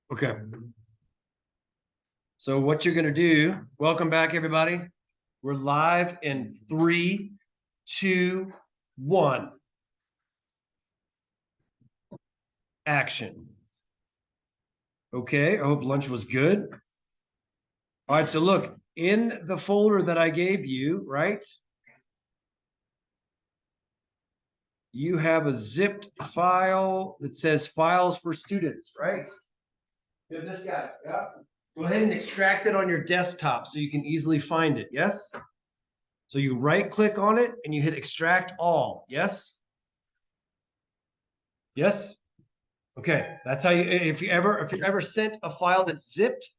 Okay. So what you're going to do, welcome back, everybody. We're live in 3, 2, 1. Action. Okay, I hope lunch was good. All right, so look, in the folder that I gave you, right? You have a zipped file that says files for students, right? You have this guy, yeah. Go ahead and extract it on your desktop so you can easily find it, yes? So you right click on it and you hit extract all, yes? Yes? Okay, that's how you, if you ever sent a file that's zipped,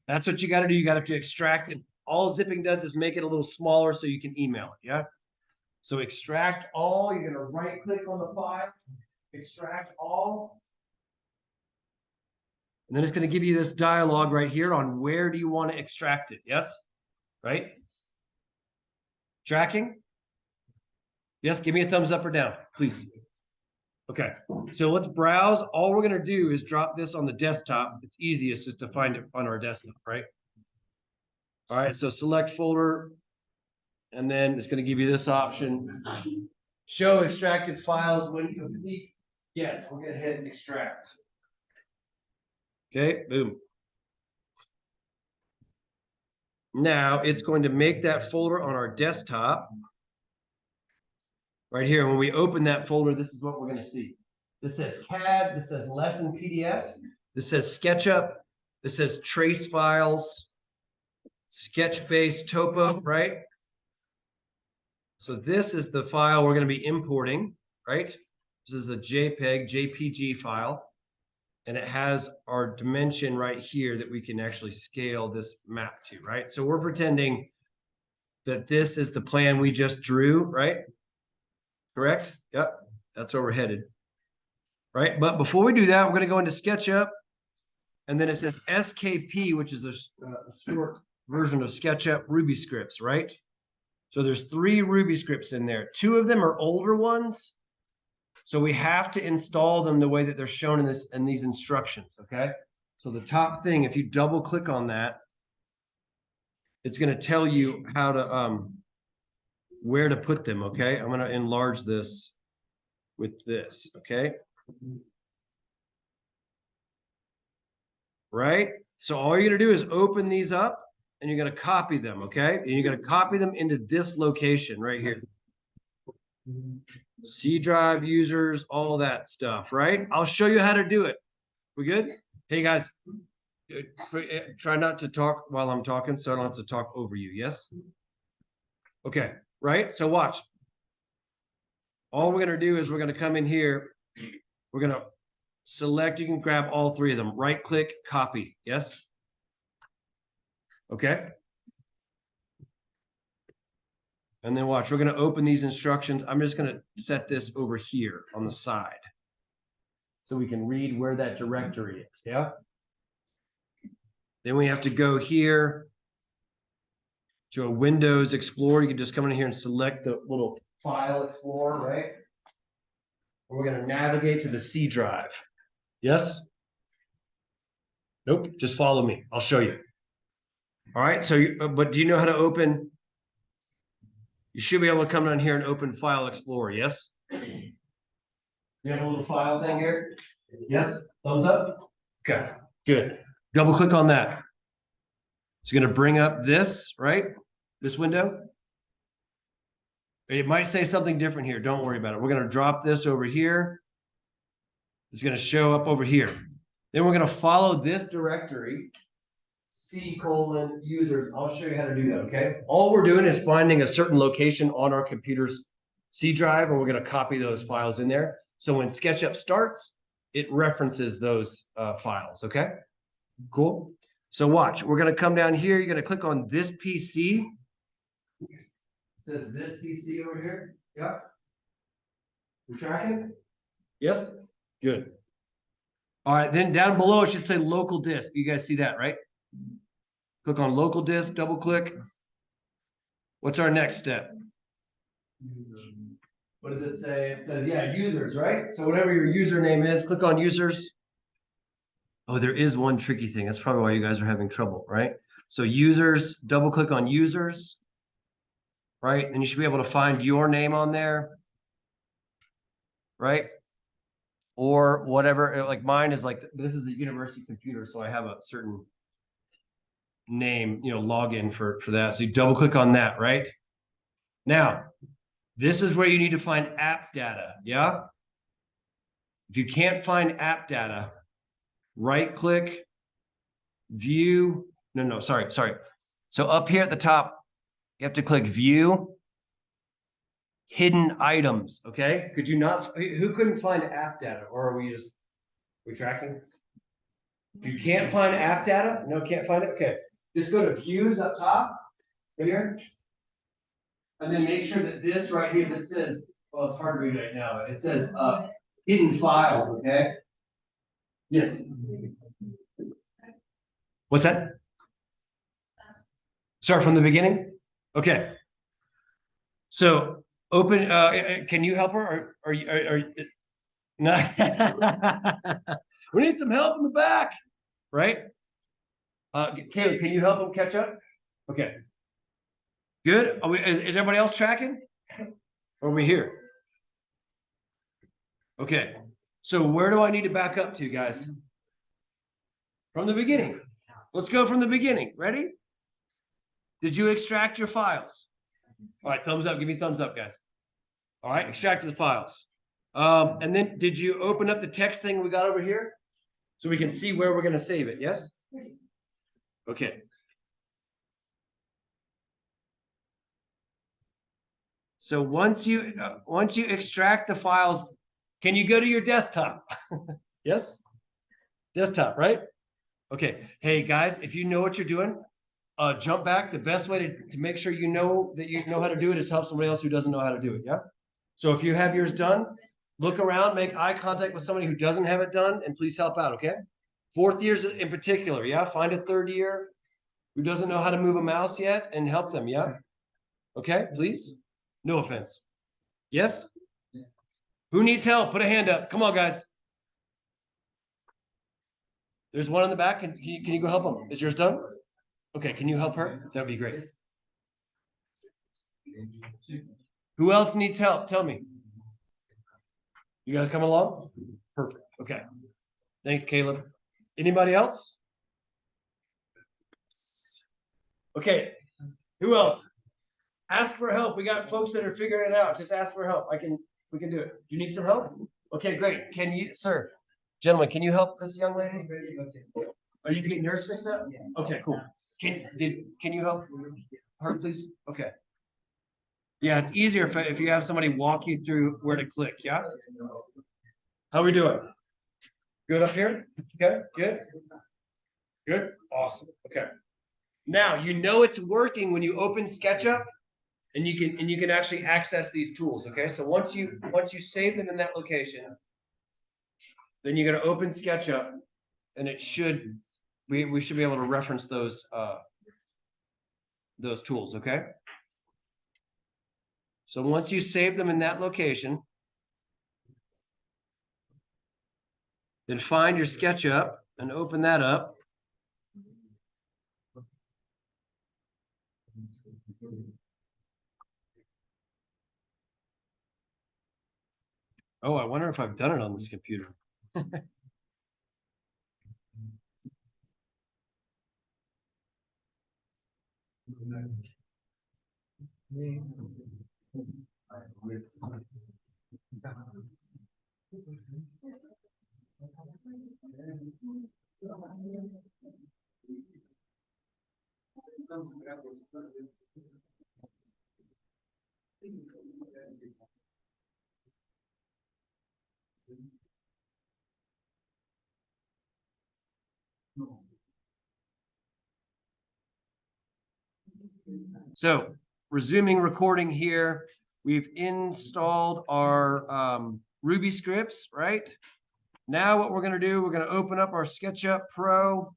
that's what you got to do. You got to extract it. All zipping does is make it a little smaller so you can email it, yeah? So extract all, you're going to right click on the file, extract all. And then it's going to give you this dialog right here on where do you want to extract it, yes? Right? Tracking? Yes, give me a thumbs up or down, please. Okay, so let's browse. All we're going to do is drop this on the desktop. It's easiest just to find it on our desktop, right? All right, so select folder, and then it's going to give you this option. Show extracted files when complete. Yes, we're going to hit extract. Okay, boom. Now it's going to make that folder on our desktop. Right here, when we open that folder, this is what we're going to see. This says CAD, this says lesson PDFs, this says SketchUp, this says trace files, sketch-based topo, right? So this is the file we're going to be importing, right? This is a JPG file, and it has our dimension right here that we can actually scale this map to, right? So we're pretending that this is the plan we just drew, right? Correct? Yep, that's where we're headed, right? But before we do that, we're going to go into SketchUp, and then it says SKP, which is a short version of SketchUp Ruby scripts, right? So there's 3 Ruby scripts in there. 2 of them are older ones, so we have to install them the way that they're shown in these instructions, okay? So the top thing, if you double click on that, it's going to tell you how to where to put them, okay? I'm going to enlarge this with this, okay? Right? So all you're going to do is open these up and you're going to copy them, okay? And you're going to copy them into this location right here. C drive users, all that stuff, right? I'll show you how to do it. We good? Hey guys, try not to talk while I'm talking so I don't have to talk over you, yes? Okay, right? So watch. All we're going to do is we're going to come in here. We're going to select, you can grab all 3 of them. Right click, copy, yes? Okay. And then watch, we're going to open these instructions. I'm just going to set this over here on the side so we can read where that directory is, yeah? Then we have to go here to a Windows Explorer. You can just come in here and select the little File Explorer, right? We're going to navigate to the C drive. Yes? Nope, just follow me. I'll show you. All right, so, but do you know how to open? You should be able to come down here and open File Explorer, yes? You have a little file thing here? Yes? Thumbs up? Okay, good. Double click on that. It's going to bring up this, right? This window. It might say something different here. Don't worry about it. We're going to drop this over here. It's going to show up over here. Then we're going to follow this directory, C:users. I'll show you how to do that, okay? All we're doing is finding a certain location on our computer's C drive, and we're going to copy those files in there. So when SketchUp starts, it references those files, okay? Cool. So watch, we're going to come down here. You're going to click on this PC. It says this PC over here. Yep. You tracking? Yes? Good. All right, then down below, it should say local disk. You guys see that, right? Click on local disk, double click. What's our next step? What does it say? It says, yeah, users, right? So whatever your username is, click on users. Oh, there is one tricky thing. That's probably why you guys are having trouble, right? So users, double click on users, right? And you should be able to find your name on there, right? Or whatever, like mine is like, this is a university computer, so I have a certain name, login for that. So you double click on that, right? Now, this is where you need to find app data, yeah? If you can't find app data, right click, view, no, sorry. So up here at the top, you have to click view, hidden items, okay? Could you not, who couldn't find app data, or are we tracking? If you can't find app data, no, can't find it, okay. Just go to views up top, right here. And then make sure that this right here, this says, well, it's hard to read right now, but it says hidden files, okay? Yes. What's that? Start from the beginning? Okay. So open, can you help her? Or are you, no. We need some help in the back, right? Caleb, can you help him catch up? Okay. Good. Is everybody else tracking? Or are we here? Okay. So where do I need to back up to, guys? From the beginning. Let's go from the beginning. Ready? Did you extract your files? All right, thumbs up. Give me thumbs up, guys. All right, extract the files. And then did you open up the text thing we got over here? So we can see where we're going to save it, yes? Okay. So once you extract the files, can you go to your desktop? Yes? Desktop, right? Okay. Hey, guys, if you know what you're doing, jump back. The best way to make sure you know that you know how to do it is help somebody else who doesn't know how to do it, yeah? So if you have yours done, look around, make eye contact with somebody who doesn't have it done, and please help out, okay? Fourth years in particular, yeah? Find a third year who doesn't know how to move a mouse yet and help them, yeah? Okay, please? No offense. Yes? Who needs help? Put a hand up. Come on, guys. There's one in the back. Can you go help them? Is yours done? Okay, can you help her? That'd be great. Who else needs help? Tell me. You guys come along? Perfect. Okay. Thanks, Caleb. Anybody else? Okay. Who else? Ask for help. We got folks that are figuring it out. Just ask for help. We can do it. Do you need some help? Okay, great. Can you, sir, gentlemen, can you help this young lady? Are you getting yours fixed up? Okay, cool. Can you help her, please? Okay. Yeah, it's easier if you have somebody walk you through where to click. Yeah. How we doing? Good up here? Okay, good. Good. Awesome. Okay. Now you know it's working when you open SketchUp and you can actually access these tools. Okay. So once you save them in that location, then you're going to open SketchUp and it should we should be able to reference those tools. Okay. So once you save them in that location, then find your SketchUp and open that up. Oh, I wonder if I've done it on this computer. So resuming recording here, we've installed our Ruby scripts, right? Now what we're going to do, we're going to open up our SketchUp Pro.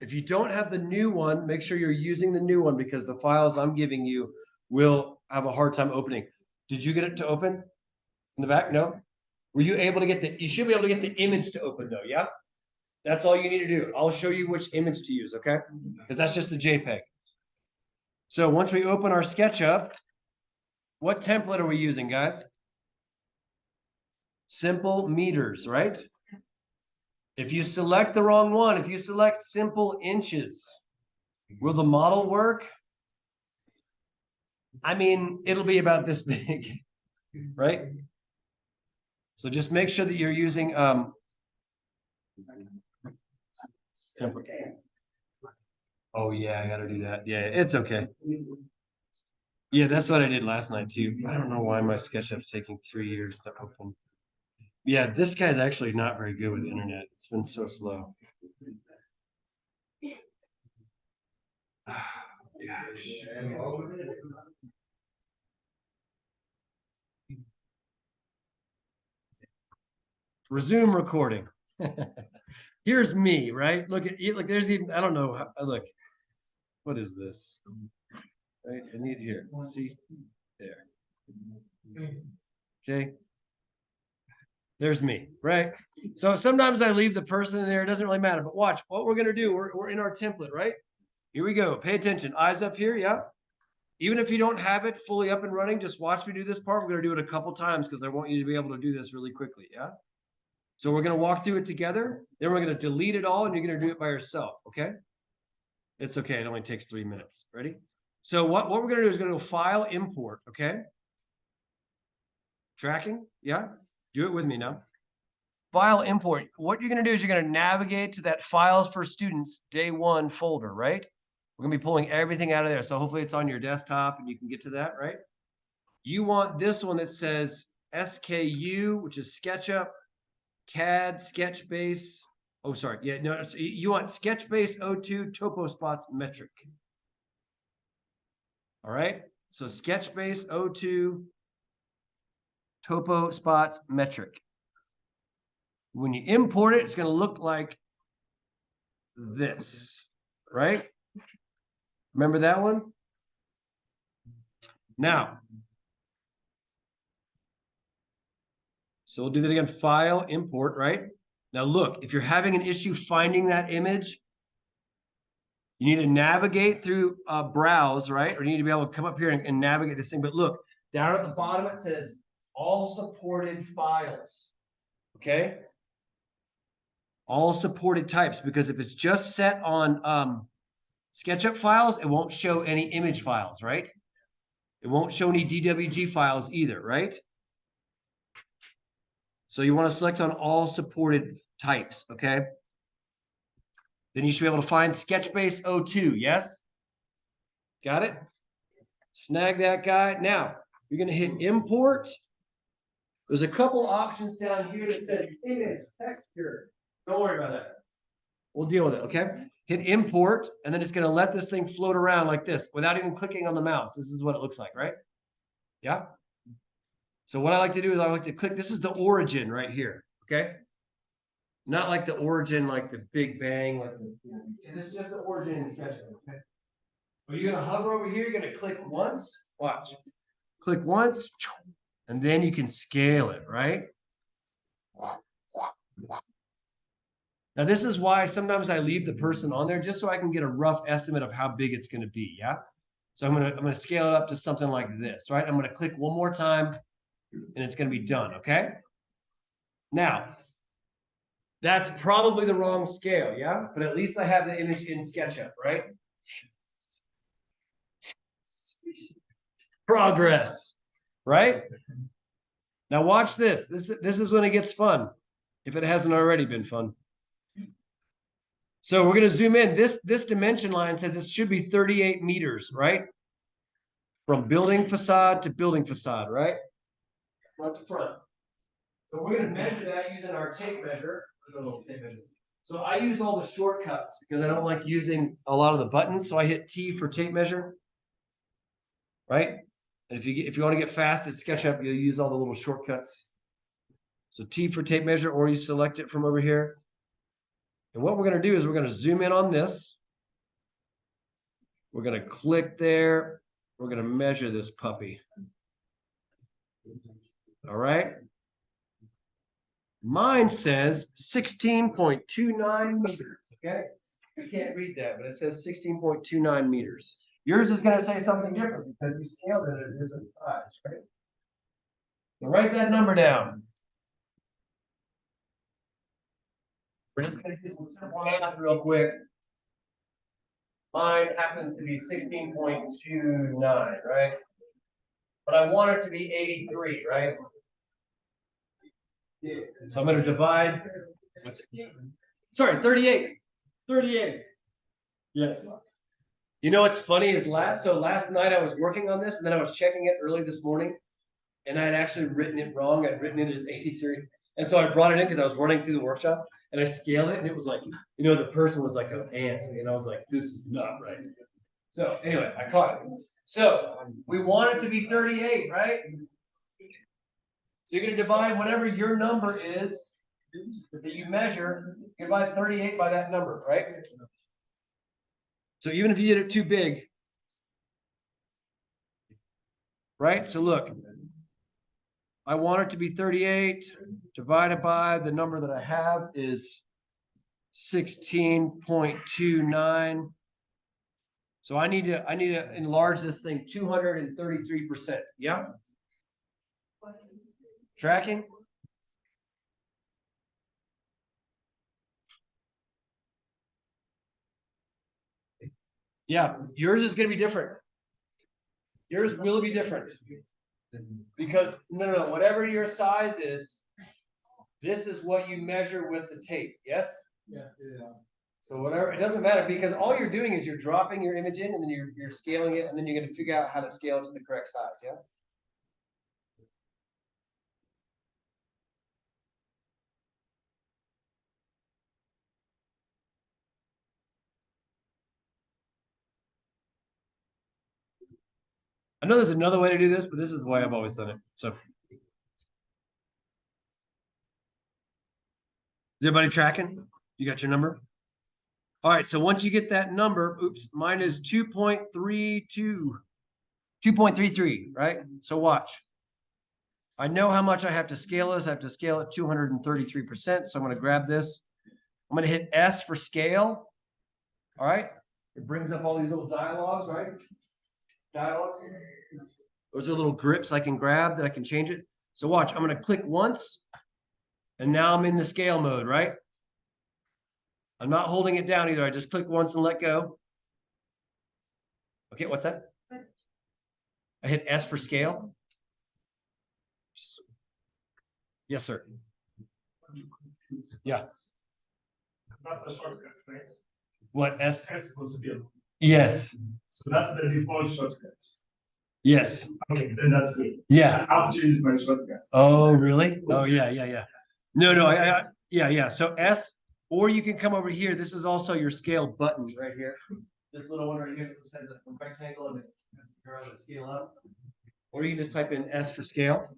If you don't have the new one, make sure you're using the new one because the files I'm giving you will have a hard time opening. Did you get it to open in the back? No? Were you able to get you should be able to get the image to open though, yeah? That's all you need to do. I'll show you which image to use, okay? Because that's just a JPEG. So once we open our SketchUp, what template are we using, guys? Simple meters, right? If you select the wrong one, if you select simple inches, will the model work? I mean, it'll be about this big, right? So just make sure that you're using template. Oh yeah, I gotta do that. Yeah, it's okay. Yeah, that's what I did last night too. I don't know why my SketchUp's taking 3 years to open. Yeah, this guy's actually not very good with the internet. It's been so slow. Gosh. Resume recording. Here's me, right? Look at look. There's even I don't know. Look, what is this? Right, I need here. See there. Okay. There's me, right? So sometimes I leave the person in there. It doesn't really matter. But watch what we're gonna do. We're in our template, right? Here we go. Pay attention. Eyes up here. Yeah. Even if you don't have it fully up and running, just watch me do this part. We're going to do it a couple times because I want you to be able to do this really quickly. Yeah. So we're going to walk through it together. Then we're going to delete it all and you're going to do it by yourself. Okay. It's okay. It only takes 3 minutes. Ready? So what we're going to do is going to go file, import. Okay. Tracking. Yeah. Do it with me now. File, import. What you're going to do is you're going to navigate to that files for students day 1 folder, right? We're going to be pulling everything out of there. So hopefully it's on your desktop and you can get to that, right? You want this one that says SKU, which is SketchUp, CAD, Sketchbase. Oh, sorry. Yeah, no, you want Sketchbase 02 Topo Spots Metric. All right. So Sketchbase 02 Topo Spots Metric. When you import it, it's going to look like this, right? Remember that one? Now, so we'll do that again. File, import, right? Now look, if you're having an issue finding that image, you need to navigate through browse, right? Or you need to be able to come up here and navigate this thing. But look, down at the bottom, it says all supported files, okay? All supported types, because if it's just set on SketchUp files, it won't show any image files, right? It won't show any DWG files either, right? So you want to select on all supported types, okay? Then you should be able to find Sketchbase 02, yes? Got it? Snag that guy. Now, you're going to hit import. There's a couple options down here that says image, texture. Don't worry about that. We'll deal with it, okay? Hit import, and then it's going to let this thing float around like this without even clicking on the mouse. This is what it looks like, right? Yeah? So what I like to do is I like to click. This is the origin right here, okay? Not like the origin, like the Big Bang. Like this is just the origin in SketchUp, okay? Are you going to hover over here? You're going to click once. Watch. Click once, and then you can scale it, right? Now, this is why sometimes I leave the person on there just so I can get a rough estimate of how big it's going to be, yeah? So I'm gonna scale it up to something like this, right? I'm going to click one more time, and it's going to be done, okay? Now, that's probably the wrong scale, yeah? But at least I have the image in SketchUp, right? Progress, right? Now watch this. This is when it gets fun, if it hasn't already been fun. So we're going to zoom in. This dimension line says it should be 38 meters, right? From building facade to building facade, right? Front to front. So we're going to measure that using our tape measure. So I use all the shortcuts because I don't like using a lot of the buttons. So I hit T for tape measure, right? And if you want to get fast at SketchUp, you'll use all the little shortcuts. So T for tape measure, or you select it from over here. And what we're going to do is we're going to zoom in on this. We're going to click there. We're going to measure this puppy. All right. Mine says 16.29 meters, okay? You can't read that, but it says 16.29 meters. Yours is gonna say something different because we scaled it at a different size, right? So write that number down. We're just gonna do some simple math real quick. Mine happens to be 16.29, right? But I want it to be 83, right? So I'm gonna divide, what's it? Sorry, 38. 38. Yes. You know what's funny is last night I was working on this and then I was checking it early this morning and I had actually written it wrong. I'd written it as 83. And so I brought it in because I was running through the workshop and I scaled it and it was like, the person was like an ant and I was like, this is not right. So anyway, I caught it. So we want it to be 38, right? So you're going to divide whatever your number is that you measure, you divide 38 by that number, right? So even if you did it too big, right? So look, I want it to be 38 divided by the number that I have is 16.29. So I need to enlarge this thing 233%. Yeah. Tracking? Yeah, yours is going to be different. Yours will be different. Because no, whatever your size is, this is what you measure with the tape. Yes? Yeah. So whatever, it doesn't matter because all you're doing is you're dropping your image in and then you're scaling it and then you're going to figure out how to scale it to the correct size. Yeah. I know there's another way to do this, but this is the way I've always done it. So is everybody tracking? You got your number? All right. So once you get that number, oops, mine is 2.33, right? So watch. I know how much I have to scale this. I have to scale it 233%. So I'm going to grab this. I'm going to hit S for scale. All right. It brings up all these little dialogues, right? Dialogues. Those are little grips I can grab that I can change it. So watch, I'm going to click once and now I'm in the scale mode, right? I'm not holding it down either. I just click once and let go. Okay, what's that? I hit S for scale. Yes, sir. Yeah. That's a shortcut, right? What S? S equals fill. Yes. So that's the default shortcut. Yes. Okay, then that's good. Yeah. I've changed my shortcuts. Oh, really? Oh, yeah. No, yeah. So S, or you can come over here. This is also your scale button right here. This little one right here that has a rectangle and it's scale up. Or you can just type in S for scale.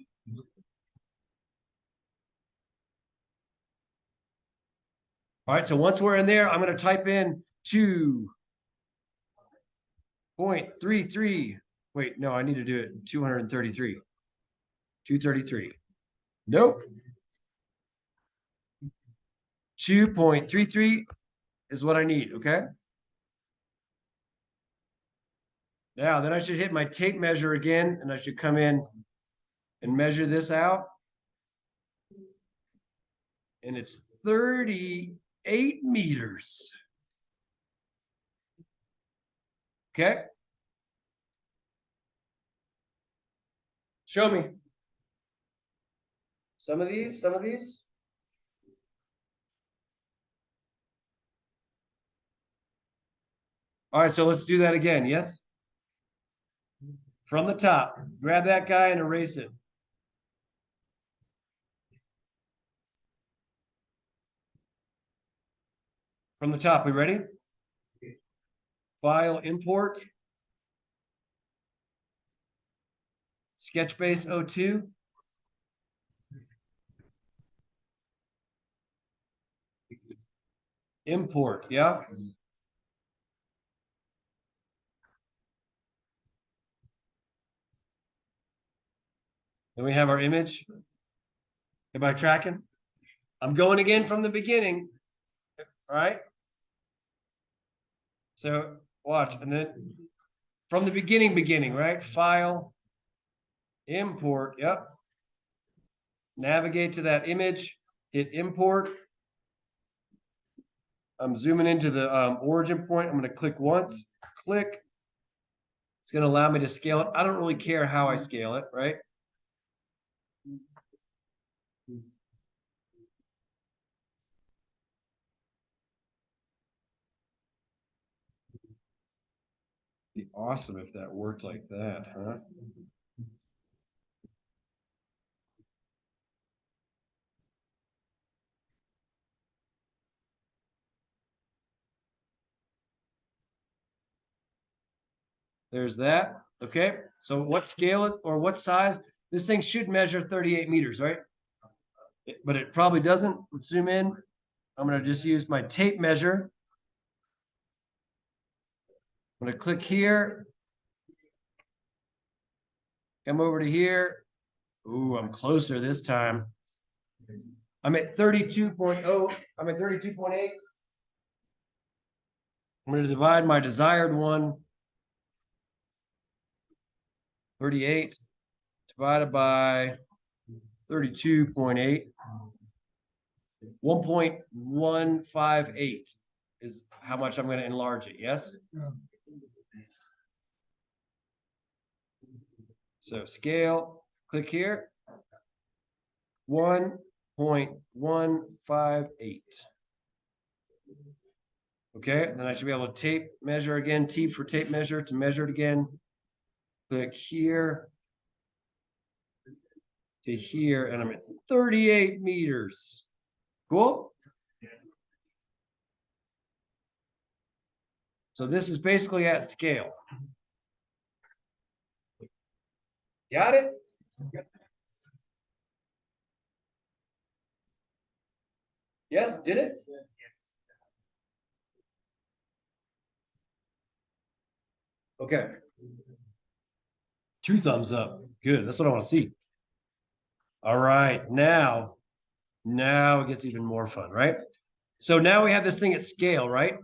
All right, so once we're in there, I'm going to type in 2.33. Wait, no, I need to do it 233. 233. Nope. 2.33 is what I need, okay? Now, then I should hit my tape measure again, and I should come in and measure this out. And it's 38 meters. Okay. Show me. Some of these. All right, so let's do that again, yes? From the top, grab that guy and erase it. From the top, we ready? File, import. Sketchbase 02. Import, yeah? Then we have our image. Everybody tracking? I'm going again from the beginning. All right. So watch, and then from the beginning, right? File, import, yep. Navigate to that image, hit import. I'm zooming into the origin point. I'm going to click once, click. It's going to allow me to scale it. I don't really care how I scale it, right? Be awesome if that worked like that, huh? There's that. Okay. So what scale is, or what size? This thing should measure 38 meters, right? But it probably doesn't. Let's zoom in. I'm going to just use my tape measure. I'm going to click here. Come over to here. Ooh, I'm closer this time. I'm at 32.0. I'm at 32.8. I'm going to divide my desired one. 38 divided by 32.8. 1.158 is how much I'm going to enlarge it. Yes. So scale, click here. 1.158. Okay, then I should be able to tape measure again, T for tape measure to measure it again. Click here to here, and I'm at 38 meters. Cool. So this is basically at scale. Got it? Yes, did it? Okay. 2 thumbs up. Good. That's what I want to see. All right. Now it gets even more fun, right? So now we have this thing at scale, right?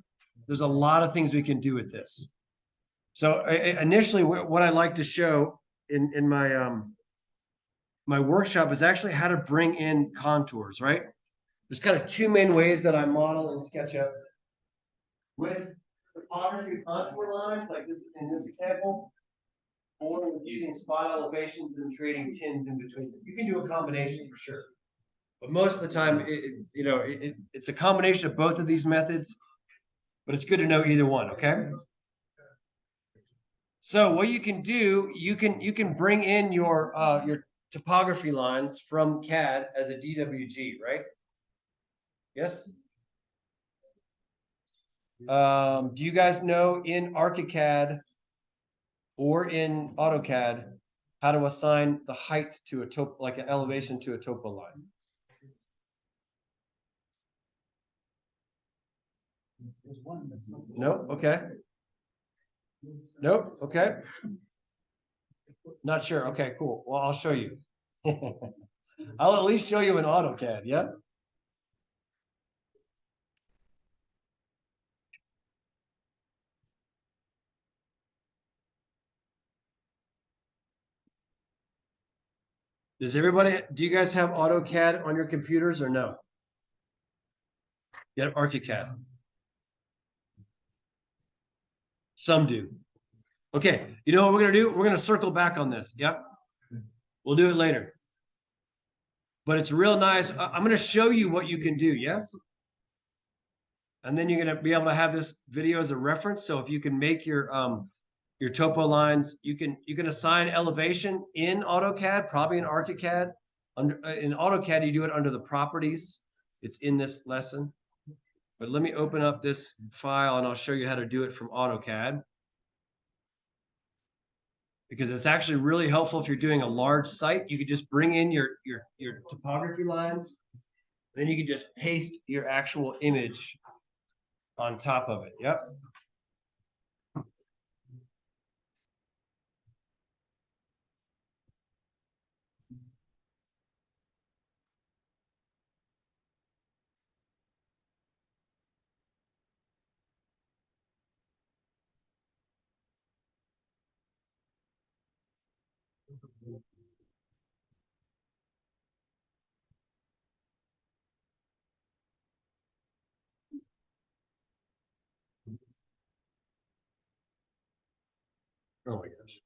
There's a lot of things we can do with this. So initially, what I like to show in my my workshop is actually how to bring in contours, right? There's kind of 2 main ways that I model in SketchUp with topography contour lines, like this in this example, or with using spot elevations and creating tins in between them. You can do a combination for sure, but most of the time, it's a combination of both of these methods. But it's good to know either one. Okay. So what you can do, you can bring in your topography lines from CAD as a DWG, right? Yes. Do you guys know in ArchiCAD or in AutoCAD how to assign the height to a topo, like an elevation to a topo line? No. Okay. Nope. Okay. Not sure. Okay, cool. Well, I'll show you. I'll at least show you in AutoCAD. Yeah. Does everybody, do you guys have AutoCAD on your computers or no? You have ArchiCAD. Some do. Okay. You know what we're going to do? We're going to circle back on this. Yep. We'll do it later. But it's real nice. I'm going to show you what you can do. Yes. And then you're going to be able to have this video as a reference. So if you can make your topo lines, you can assign elevation in AutoCAD, probably in ArchiCAD. In AutoCAD, you do it under the properties. It's in this lesson. But let me open up this file and I'll show you how to do it from AutoCAD. Because it's actually really helpful if you're doing a large site. You could just bring in your topography lines. Then you can just paste your actual image on top of it. Yep. Oh my gosh.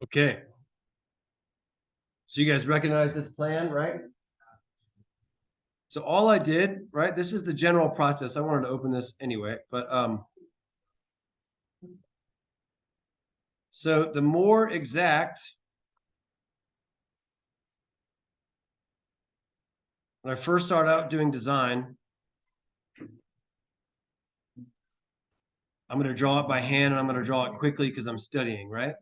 Okay. So you guys recognize this plan, right? So all I did, right? This is the general process. I wanted to open this anyway, but so the more exact, when I first started out doing design, I'm going to draw it by hand and I'm going to draw it quickly because I'm studying, right?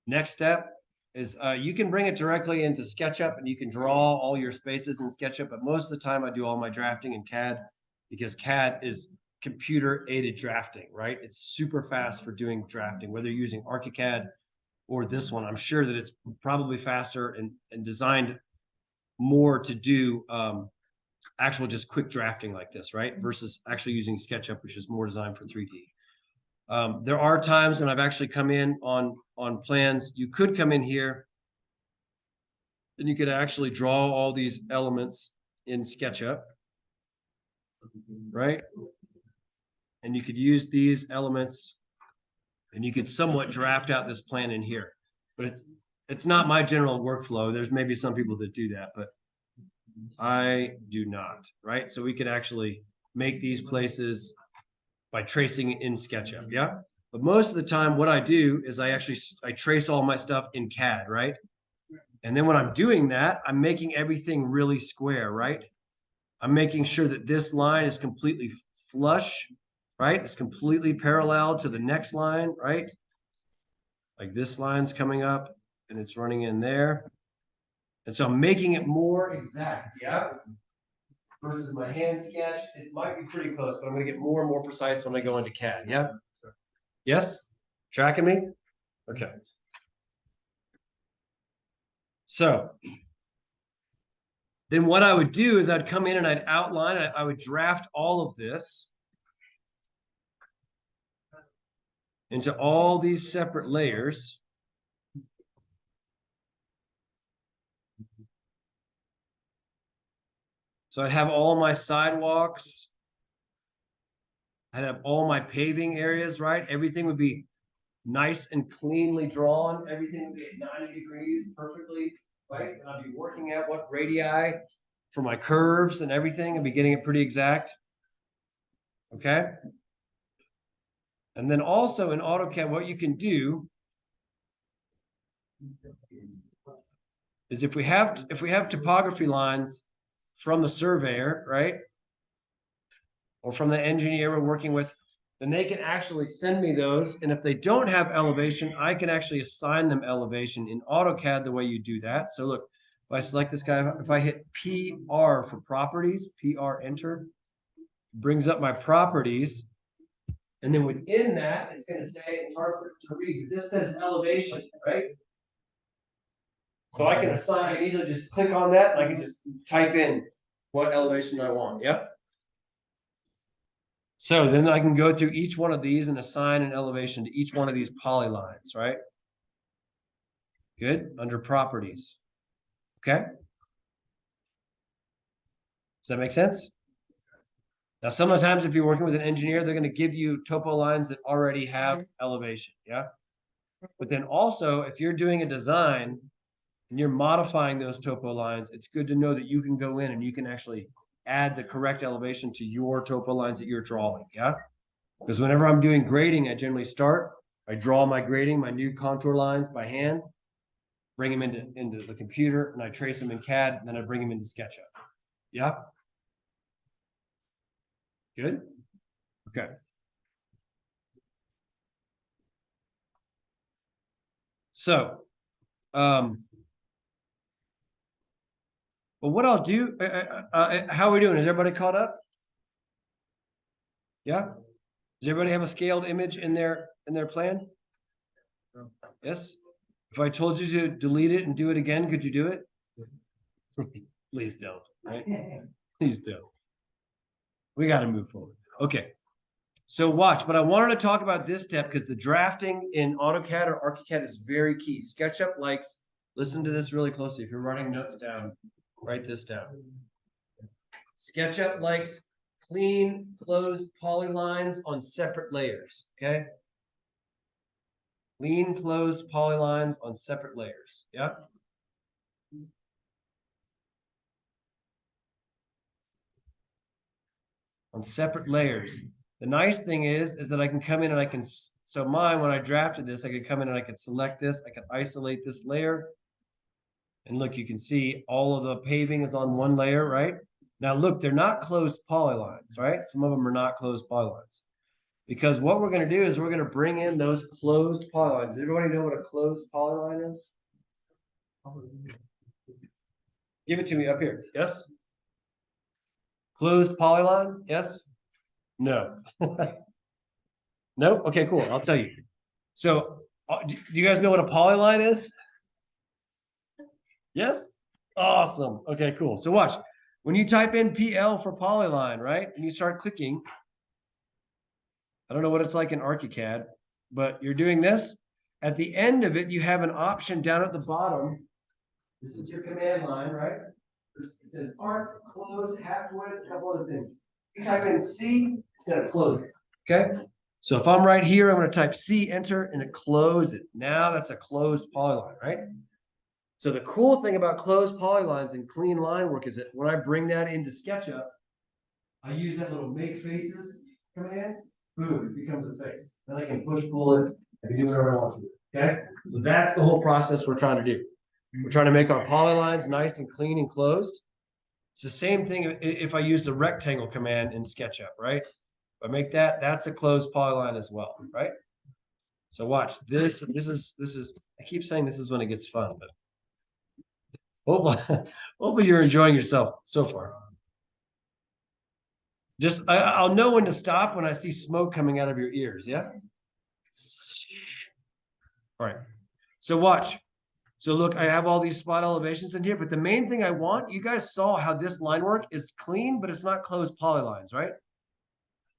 Next step is you can bring it directly into SketchUp and you can draw all your spaces in SketchUp, but most of the time I do all my drafting in CAD because CAD is computer aided drafting, right? It's super fast for doing drafting, whether you're using ArchiCAD or this one. I'm sure that it's probably faster and designed more to do actual just quick drafting like this, right? Versus actually using SketchUp, which is more designed for 3D. There are times when I've actually come in on plans. You could come in here and you could actually draw all these elements in SketchUp, right? And you could use these elements and you could somewhat draft out this plan in here, but it's not my general workflow. There's maybe some people that do that, but I do not, right? So we could actually make these places by tracing in SketchUp, yeah? But most of the time, what I do is I trace all my stuff in CAD, right? And then when I'm doing that, I'm making everything really square, right? I'm making sure that this line is completely flush, right? It's completely parallel to the next line, right? Like this line's coming up and it's running in there. And so I'm making it more exact, yeah? Versus my hand sketch, it might be pretty close, but I'm going to get more and more precise when I go into CAD, yeah? Yes? Tracking me? Okay. So then what I would do is I'd come in and I'd outline, I would draft all of this into all these separate layers. So I'd have all my sidewalks. I'd have all my paving areas, right? Everything would be nice and cleanly drawn. Everything would be at 90 degrees perfectly, right? And I'd be working at what radii for my curves and everything. I'd be getting it pretty exact. Okay. And then also in AutoCAD, what you can do is if we have topography lines from the surveyor, right? Or from the engineer we're working with, then they can actually send me those. And if they don't have elevation, I can actually assign them elevation in AutoCAD the way you do that. So look, if I select this guy, if I hit PR for properties, PR enter, brings up my properties. And then within that, it's going to say, it's hard to read, but this says elevation, right? So I can assign, I can easily just click on that and I can just type in what elevation I want. Yep. So then I can go through each one of these and assign an elevation to each one of these polylines, right? Good. Under properties. Okay. Does that make sense? Now, sometimes if you're working with an engineer, they're going to give you topo lines that already have elevation. Yeah. But then also, if you're doing a design and you're modifying those topo lines, it's good to know that you can go in and you can actually add the correct elevation to your topo lines that you're drawing. Yeah. Because whenever I'm doing grading, I generally I draw my grading, my new contour lines by hand, bring them into the computer, and I trace them in CAD, and then I bring them into SketchUp. Yeah. Good. Okay. So, well, what I'll do, how are we doing? Is everybody caught up? Yeah? Does everybody have a scaled image in their plan? Yes? If I told you to delete it and do it again, could you do it? Please don't, right? Please don't. We got to move forward. Okay. So watch, but I wanted to talk about this step because the drafting in AutoCAD or ArchiCAD is very key. SketchUp likes, listen to this really closely. If you're writing notes down, write this down. SketchUp likes clean, closed polylines on separate layers, okay? Clean, closed polylines on separate layers, yeah? On separate layers. The nice thing is that I can come in and I can, so mine, when I drafted this, I could come in and I could select this, I could isolate this layer. And look, you can see all of the paving is on one layer, right? Now look, they're not closed polylines, right? Some of them are not closed polylines. Because what we're going to do is we're going to bring in those closed polylines. Does everybody know what a closed polyline is? Give it to me up here. Yes? Closed polyline? Yes? No. Nope. Okay, cool. I'll tell you. So, do you guys know what a polyline is? Yes? Awesome. Okay, cool. So watch. When you type in PL for polyline, right? And you start clicking, I don't know what it's like in ArchiCAD, but you're doing this. At the end of it, you have an option down at the bottom. This is your command line, right? It says arc, close, half width, a couple other things. You type in C, it's going to close it. Okay. So if I'm right here, I'm going to type C, enter, and it closes it. Now that's a closed polyline, right? So the cool thing about closed polylines and clean line work is that when I bring that into SketchUp, I use that little make faces command. Boom, it becomes a face. Then I can push, pull it. I can do whatever I want to do. Okay. So that's the whole process we're trying to do. We're trying to make our polylines nice and clean and closed. It's the same thing if I use the rectangle command in SketchUp, right? If I make that, that's a closed polyline as well, right? So watch this. This is. I keep saying this is when it gets fun, but hopefully you're enjoying yourself so far. Just I'll know when to stop when I see smoke coming out of your ears. Yeah. All right. So watch. So look, I have all these spot elevations in here, but the main thing I want, you guys saw how this line work is clean, but it's not closed polylines, right?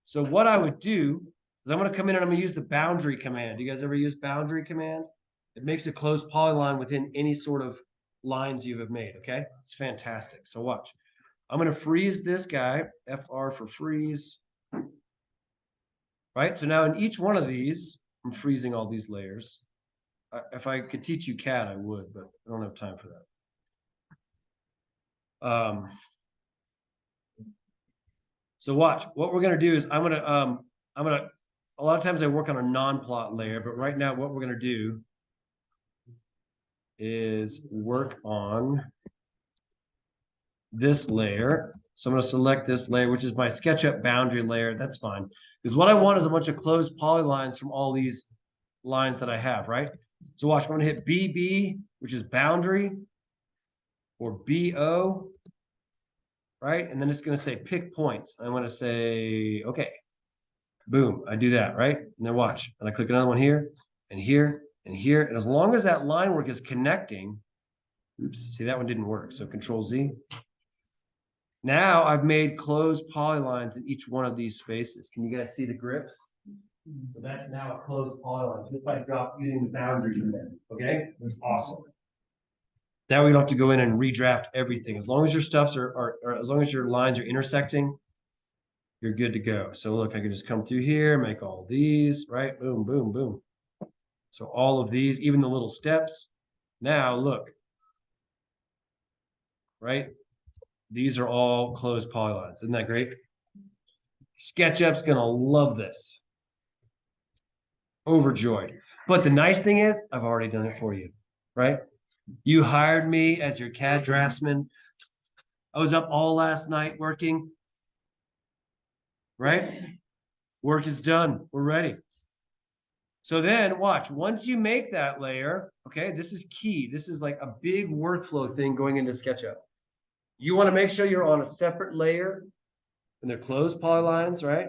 So what I would do is I'm going to come in and I'm going to use the boundary command. You guys ever use boundary command? It makes a closed polyline within any sort of lines you have made, okay? It's fantastic. So watch. I'm going to freeze this guy, FR for freeze. Right? So now in each one of these, I'm freezing all these layers. If I could teach you CAD, I would, but I don't have time for that. So watch. What we're going to do is I'm going to, a lot of times I work on a non-plot layer, but right now what we're going to do is work on this layer. So I'm going to select this layer, which is my SketchUp boundary layer. That's fine. Because what I want is a bunch of closed polylines from all these lines that I have, right? So watch, I'm going to hit BB, which is boundary, or BO, right? And then it's going to say pick points. I'm going to say, okay, boom, I do that, right? And then watch, and I click another one here, and here, and here. And as long as that line work is connecting, oops, see, that one didn't work. So Control Z. Now I've made closed polylines in each one of these spaces. Can you guys see the grips? So that's now a closed polyline just by using the boundary command. Okay, that's awesome. That way you don't have to go in and redraft everything. As long as your stuffs are as long as your lines are intersecting, you're good to go. So look, I can just come through here, make all these, right? Boom, boom, boom. So all of these, even the little steps. Now look, right? These are all closed polylines. Isn't that great? SketchUp's gonna love this. Overjoyed. But the nice thing is, I've already done it for you, right? You hired me as your CAD draftsman. I was up all last night working, right? Work is done. We're ready. So then watch, once you make that layer, okay, this is key. This is like a big workflow thing going into SketchUp. You want to make sure you're on a separate layer and they're closed polylines, right?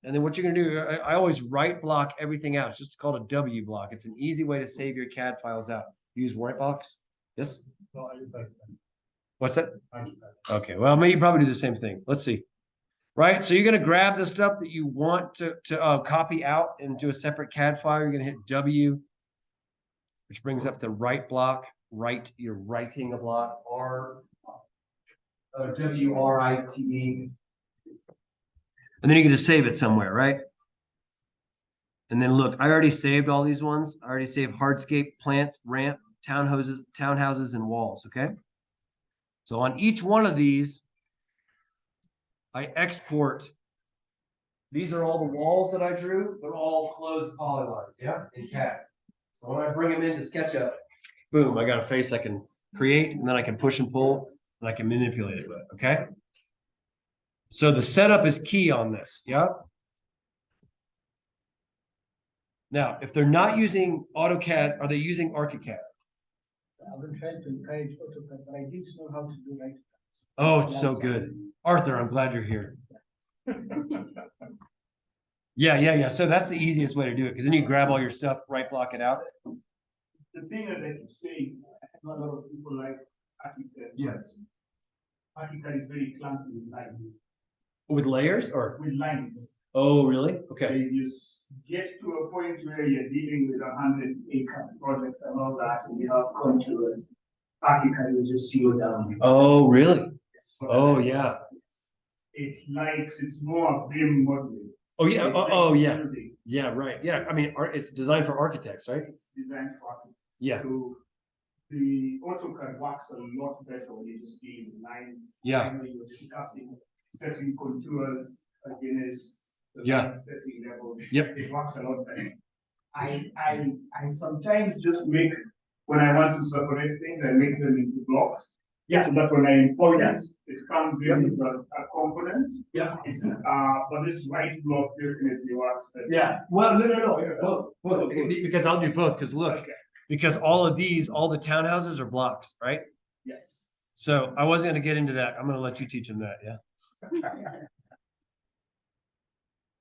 And then what you're going to do, I always right block everything out. It's just called a W block. It's an easy way to save your CAD files out. Use right blocks? Yes? No, I just like What's that? that. Okay, well, maybe you probably do the same thing. Let's see. Right, so you're going to grab the stuff that you want to copy out into a separate CAD file. You're going to hit W, which brings up the right block. Right, you're writing a block. WRITE. And then you're going to save it somewhere, right? And then look, I already saved all these ones. I already saved hardscape, plants, ramp, townhouses, and walls, okay? So on each one of these, I export. These are all the walls that I drew. They're all closed polylines, yeah, in CAD. So when I bring them into SketchUp, boom, I got a face I can create, and then I can push and pull, and I can manipulate it with, okay? So the setup is key on this, yeah? Now, if they're not using AutoCAD, are they using ArchiCAD? I've been trying to encourage AutoCAD, but I didn't know how to do right. Oh, it's so good. Arthur, I'm glad you're here. Yeah. So that's the easiest way to do it, because then you grab all your stuff, right block it out. The thing is, I keep saying, not a lot of people like ArchiCAD. Yes. ArchiCAD is very clunky with lines. With layers or? With lines. Oh, really? So Okay. if you get to a point where you're dealing with 100-acre project and all that, and you have contours, ArchiCAD will just slow down. Oh, really? Oh, yeah. It's more BIM modeling. Oh, yeah. It's Oh, yeah. building. Yeah, right. Yeah. I mean, it's designed for architects, right? It's designed for architects. Yeah. So the AutoCAD works a lot better when you just deal with lines. Yeah. When you're discussing setting contours against the Yeah. line setting levels. Yep. It works a lot better. I sometimes just make, when I want to separate things, I make them into blocks. Yeah. So that when I import it, it comes in with a component. Yeah. It's but this right block definitely works better. Yeah. Well, no. Both. Because I'll do both. Because look, Okay. because all of these, all the townhouses are blocks, right? Yes. So I wasn't going to get into that. I'm going to let you teach them that. Yeah.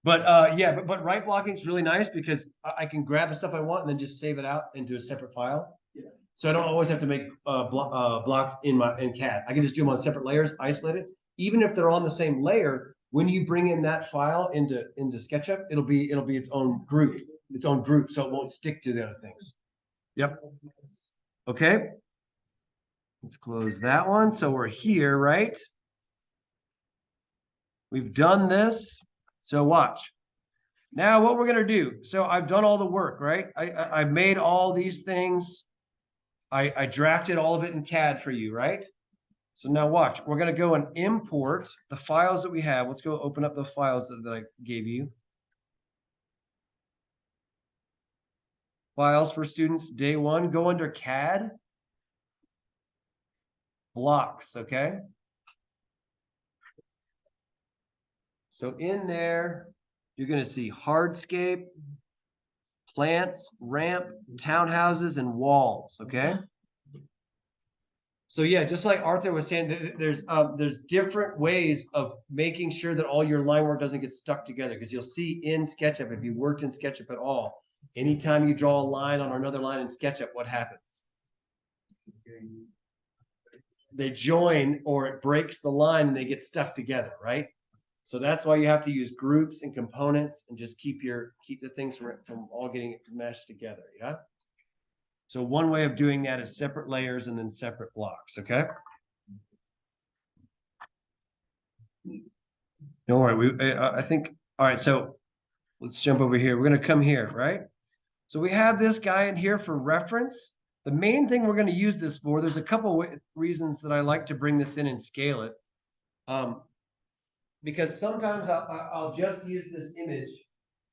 But but right blocking is really nice because I can grab the stuff I want and then just save it out into a separate file. Yeah. So I don't always have to make blocks in CAD. I can just do them on separate layers, isolated. Even if they're on the same layer, when you bring in that file into SketchUp, it'll be its own group, so it won't stick to the other things. Yep. Okay. Let's close that one. So we're here, right? We've done this. So watch. Now what we're gonna do. So I've done all the work, right? I made all these things. I drafted all of it in CAD for you, right? So now watch. We're gonna go and import the files that we have. Let's go open up the files that I gave you. Files for students, day one. Go under CAD. Blocks, okay? So in there, you're going to see hardscape, plants, ramp, townhouses, and walls, okay? So yeah, just like Arthur was saying, there's different ways of making sure that all your line work doesn't get stuck together, because you'll see in SketchUp, if you worked in SketchUp at all, anytime you draw a line on another line in SketchUp, what happens? They join, or it breaks the line and they get stuck together, right? So that's why you have to use groups and components and just keep the things from all getting meshed together, yeah? So one way of doing that is separate layers and then separate blocks, okay? Don't worry, I think, all right, so let's jump over here. We're gonna come here, right? So we have this guy in here for reference. The main thing we're gonna use this for, there's a couple reasons that I like to bring this in and scale it. Because sometimes I'll just use this image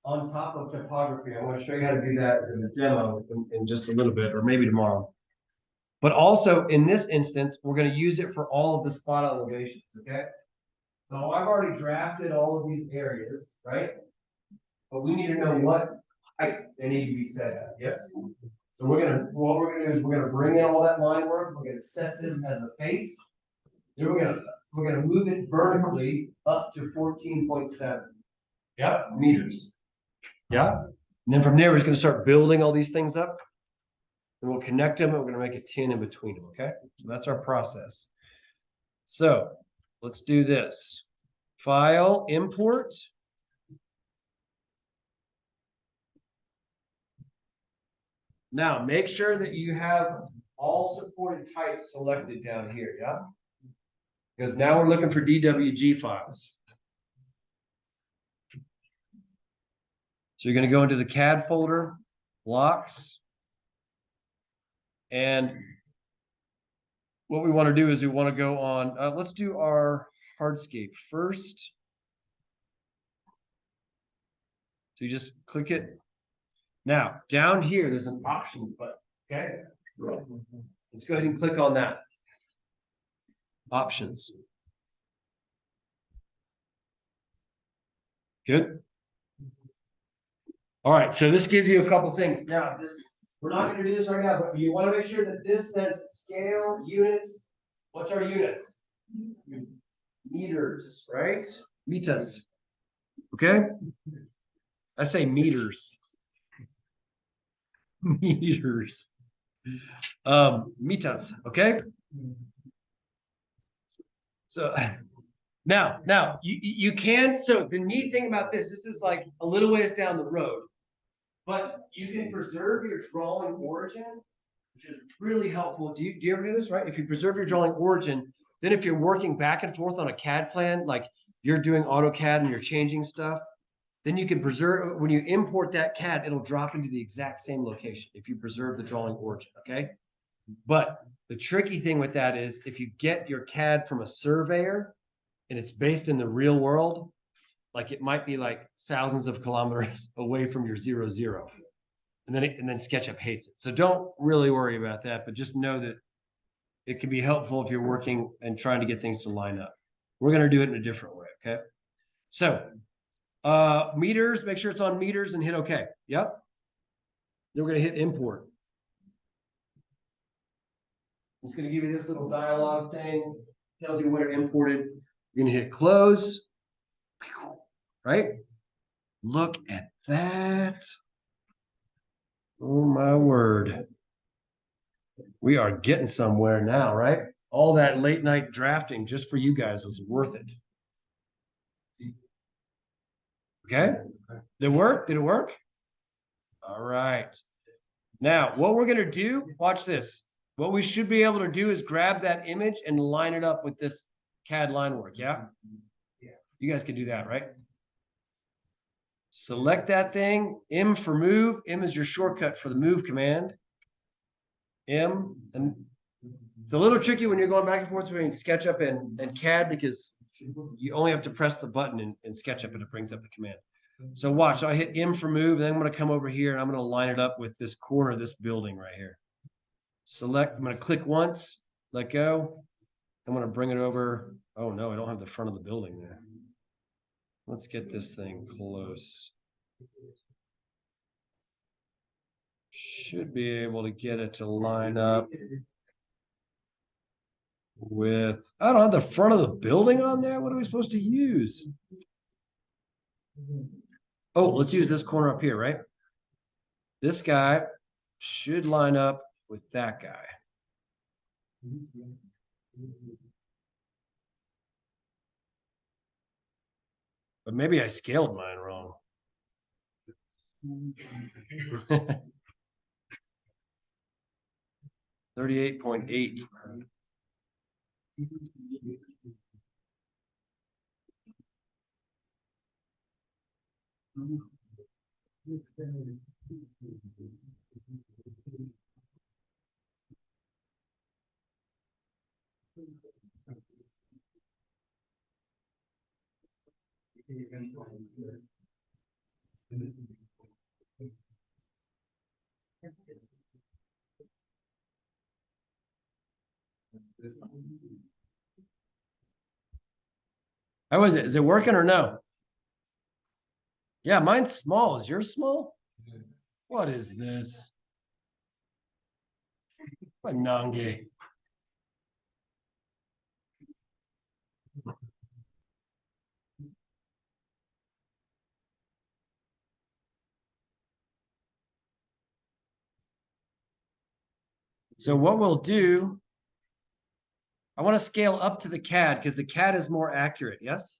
on top of topography. I'm going to show you how to do that in a demo in just a little bit, or maybe tomorrow. But also in this instance, we're going to use it for all of the spot elevations, okay? So I've already drafted all of these areas, right? but we need to know what height they need to be set at, yes? So what we're gonna do is we're gonna bring in all that line work, we're gonna set this as a face. Then we're gonna move it vertically up to 14.7. Yeah, meters. Yeah, and then from there, we're just gonna start building all these things up. And we'll connect them and we're gonna make a 10 in between them, okay? So that's our process. So let's do this. File, import. Now, make sure that you have all supported types selected down here, yeah? Because now we're looking for DWG files. So you're going to go into the CAD folder, blocks. And what we want to do is we want to go on, let's do our hardscape first. So you just click it. Now, down here, there's an options button, okay? Let's go ahead and click on that. Options. Good. All right, so this gives you a couple things. Now, we're not going to do this right now, but you want to make sure that this says scale units. What's our units? Meters, right? Meters. Okay. I say meters. Meters. Meters. Okay. So now you can. So the neat thing about this is like a little ways down the road, but you can preserve your drawing origin, which is really helpful. Do you ever do this, right? If you preserve your drawing origin, then if you're working back and forth on a CAD plan, like you're doing AutoCAD and you're changing stuff, then you can preserve, when you import that CAD, it'll drop into the exact same location if you preserve the drawing origin, okay? But the tricky thing with that is if you get your CAD from a surveyor and it's based in the real world, like it might be like thousands of kilometers away from your 0, and then SketchUp hates it. So don't really worry about that, but just know that it can be helpful if you're working and trying to get things to line up. We're going to do it in a different way, okay? So meters, make sure it's on meters and hit OK. Yep. Then we're going to hit import. It's going to give you this little dialog thing, tells you what it imported. You're going to hit close, right? Look at that. Oh my word. We are getting somewhere now, right? All that late night drafting just for you guys was worth it. Okay. Did it work? Did it work? All right. Now, what we're going to do, watch this. What we should be able to do is grab that image and line it up with this CAD line work. Yeah. Yeah. You guys can do that, right? Select that thing. M for move. M is your shortcut for the move command. M. And it's a little tricky when you're going back and forth between SketchUp and CAD because you only have to press the button in SketchUp and it brings up the command. So watch, so I hit M for move, then I'm going to come over here and I'm going to line it up with this corner of this building right here. Select, I'm going to click once, let go. I'm going to bring it over. Oh no, I don't have the front of the building there. Let's get this thing close. Should be able to get it to line up with, I don't have the front of the building on there. What are we supposed to use? Oh, let's use this corner up here, right? This guy should line up with that guy. But maybe I scaled mine wrong. 38.8. How is it? Is it working or no? Yeah, mine's small. Is yours small? What is this? Banange. So what we'll do, I want to scale up to the CAD because the CAD is more accurate, yes?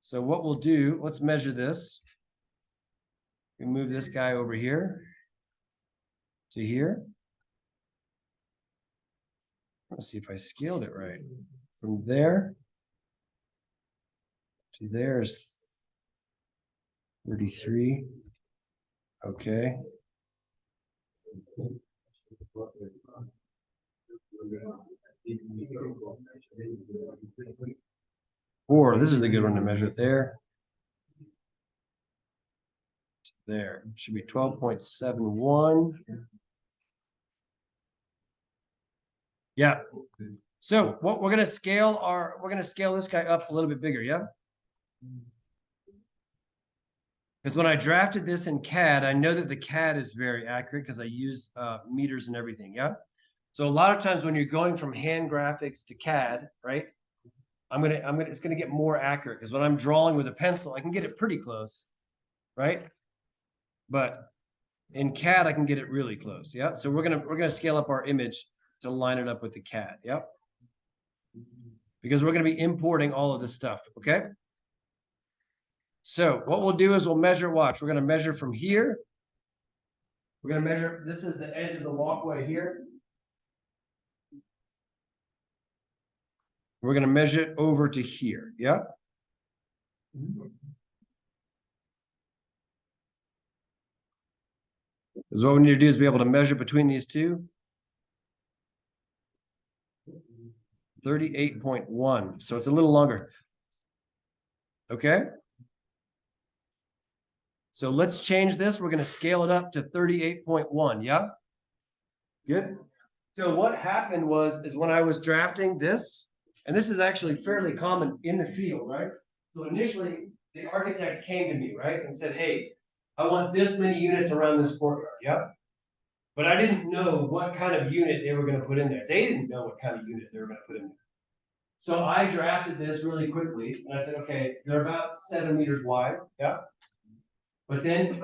So what we'll do, let's measure this. We move this guy over here to here. Let's see if I scaled it right. From there to there is 33. Okay. Or this is a good one to measure it there. There should be 12.71. Yeah. So what we're gonna scale this guy up a little bit bigger, yeah? Because when I drafted this in CAD, I know that the CAD is very accurate because I used meters and everything, yeah? So a lot of times when you're going from hand graphics to CAD, right? It's gonna get more accurate because when I'm drawing with a pencil, I can get it pretty close, right? But in CAD, I can get it really close, yeah? So we're gonna scale up our image to line it up with the CAD, yep? Because we're gonna be importing all of this stuff, okay? So what we'll do is we'll measure, watch, we're gonna measure from here. We're gonna measure, this is the edge of the walkway here. We're gonna measure it over to here, yeah? Because what we need to do is be able to measure between these two. 38.1, so it's a little longer. Okay? So let's change this. We're gonna scale it up to 38.1, yeah? Good. So what happened is when I was drafting this, and this is actually fairly common in the field, right? So initially, the architect came to me, right, and said, hey, I want this many units around this courtyard, yeah? But I didn't know what kind of unit they were going to put in there. They didn't know what kind of unit they were going to put in there. So I drafted this really quickly, and I said, okay, they're about 7 meters wide, yeah? But then,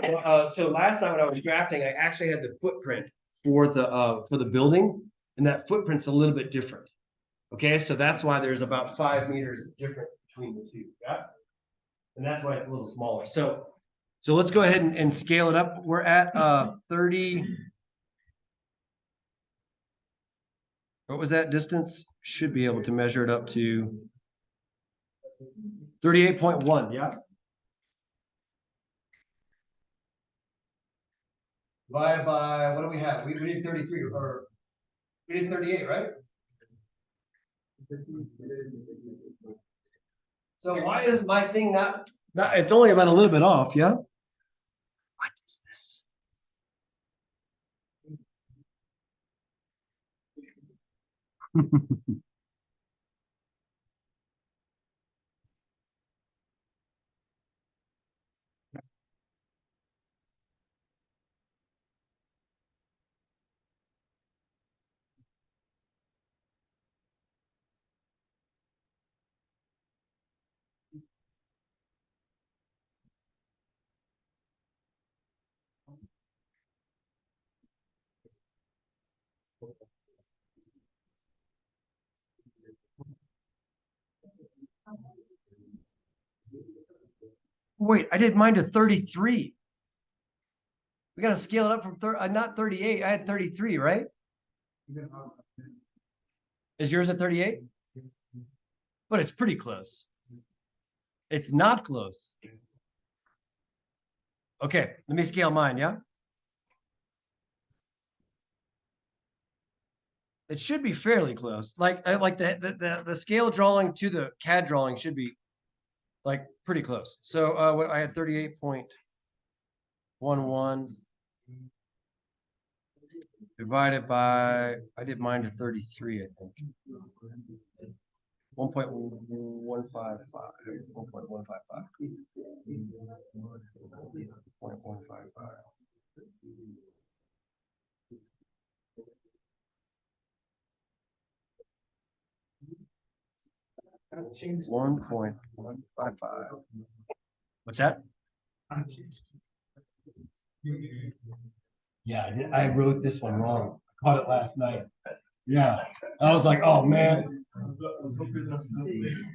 so last time when I was drafting, I actually had the footprint for the building, and that footprint's a little bit different. Okay, so that's why there's about 5 meters different between the two, yeah? And that's why it's a little smaller. So let's go ahead and scale it up. We're at 30. What was that distance? Should be able to measure it up to 38.1, yeah? Divided by, what do we have? We did 33, or we did 38, right? So why is my thing not, it's only about a little bit off, yeah? What is this? Wait, I did mine to 33. We got to scale it up from not 38. I had 33, right? Is yours at 38? But it's pretty close. It's not close. Okay, let me scale mine, yeah? It should be fairly close. Like the scale drawing to the CAD drawing should be like pretty close. So I had 38.11 divided by, I did mine to 33, I think. 1.155. 1.155. 0.155. Change 1.155. What's that? Yeah, I did. I wrote this one wrong. I caught it last night. Yeah. I was like, oh man.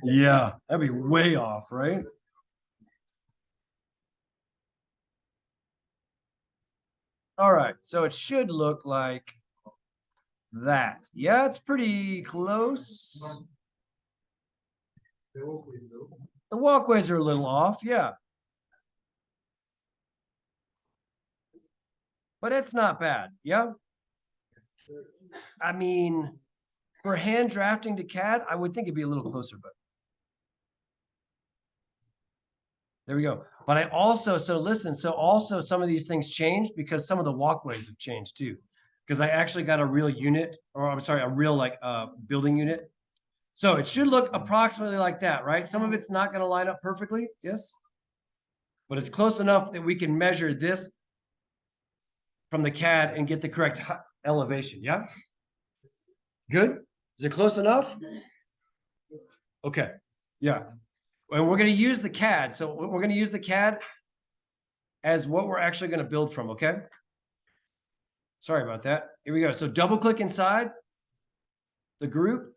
Yeah, that'd be way off, right? All right, so it should look like that. Yeah, it's pretty close. The walkways are a little off, yeah. But it's not bad, yeah. I mean, for hand drafting to CAD, I would think it'd be a little closer, but there we go. But I also, so listen, so also some of these things changed because some of the walkways have changed too. Because I actually got a real unit, or I'm sorry, a real like building unit. So it should look approximately like that, right? Some of it's not going to line up perfectly, yes? But it's close enough that we can measure this from the CAD and get the correct elevation, yeah? Good? Is it close enough? Okay, yeah. And we're going to use the CAD. So we're going to use the CAD as what we're actually going to build from, okay? Sorry about that. Here we go. So double click inside the group.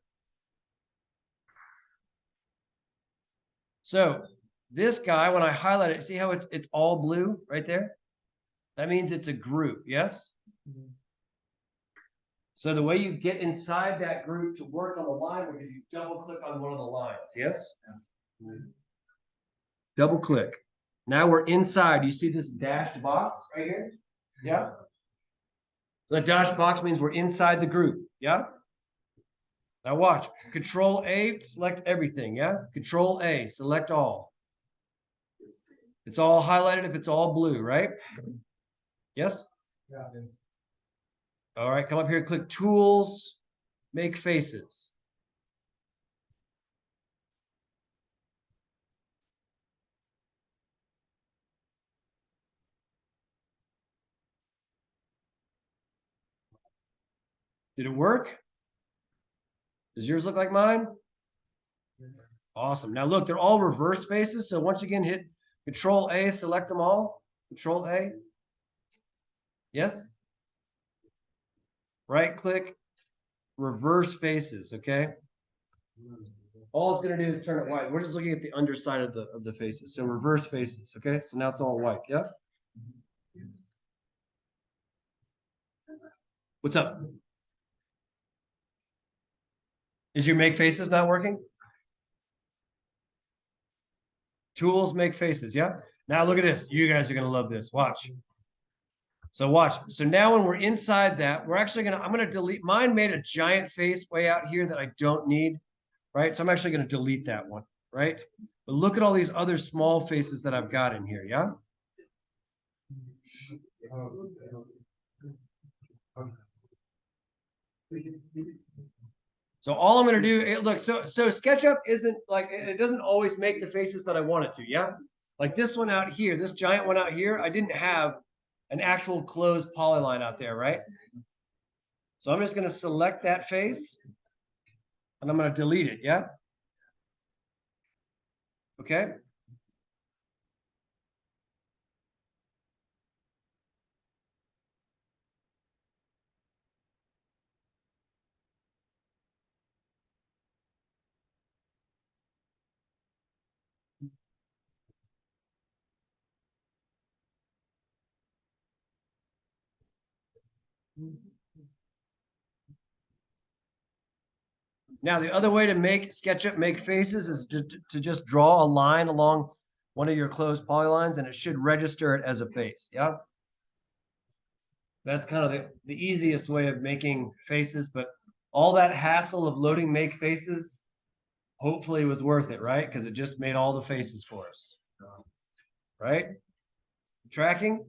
So this guy, when I highlight it, see how it's all blue right there? That means it's a group, yes? So the way you get inside that group to work on the line is you double click on one of the lines, yes? Double click. Now we're inside. You see this dashed box right here? Yeah. So that dashed box means we're inside the group, yeah? Now watch, Control A, select everything, yeah? Control A, select all. It's all highlighted if it's all blue, right? Yes? Yeah. All right, come up here, click Tools, Make Faces. Did it work? Does yours look like mine? Awesome. Now look, they're all reverse faces. So once again, hit Control A, select them all. Control A. Yes? Right click, reverse faces, okay? All it's gonna do is turn it white. We're just looking at the underside of the faces. So reverse faces, okay? So now it's all white, yeah? What's up? Is your make faces not working? Tools, make faces, yeah? Now look at this. You guys are gonna love this. Watch. So watch. So now when we're inside that, we're actually I'm gonna delete, mine made a giant face way out here that I don't need, right? So I'm actually gonna delete that one, right? But look at all these other small faces that I've got in here, yeah? So all I'm going to do, look, so SketchUp isn't like, it doesn't always make the faces that I want it to, yeah? Like this one out here, this giant one out here, I didn't have an actual closed polyline out there, right? So I'm just going to select that face and I'm going to delete it, yeah? Okay. Now, the other way to make SketchUp make faces is to just draw a line along one of your closed polylines and it should register it as a face, yeah? That's kind of the easiest way of making faces, but all that hassle of loading make faces hopefully was worth it, right? Because it just made all the faces for us, right? Tracking?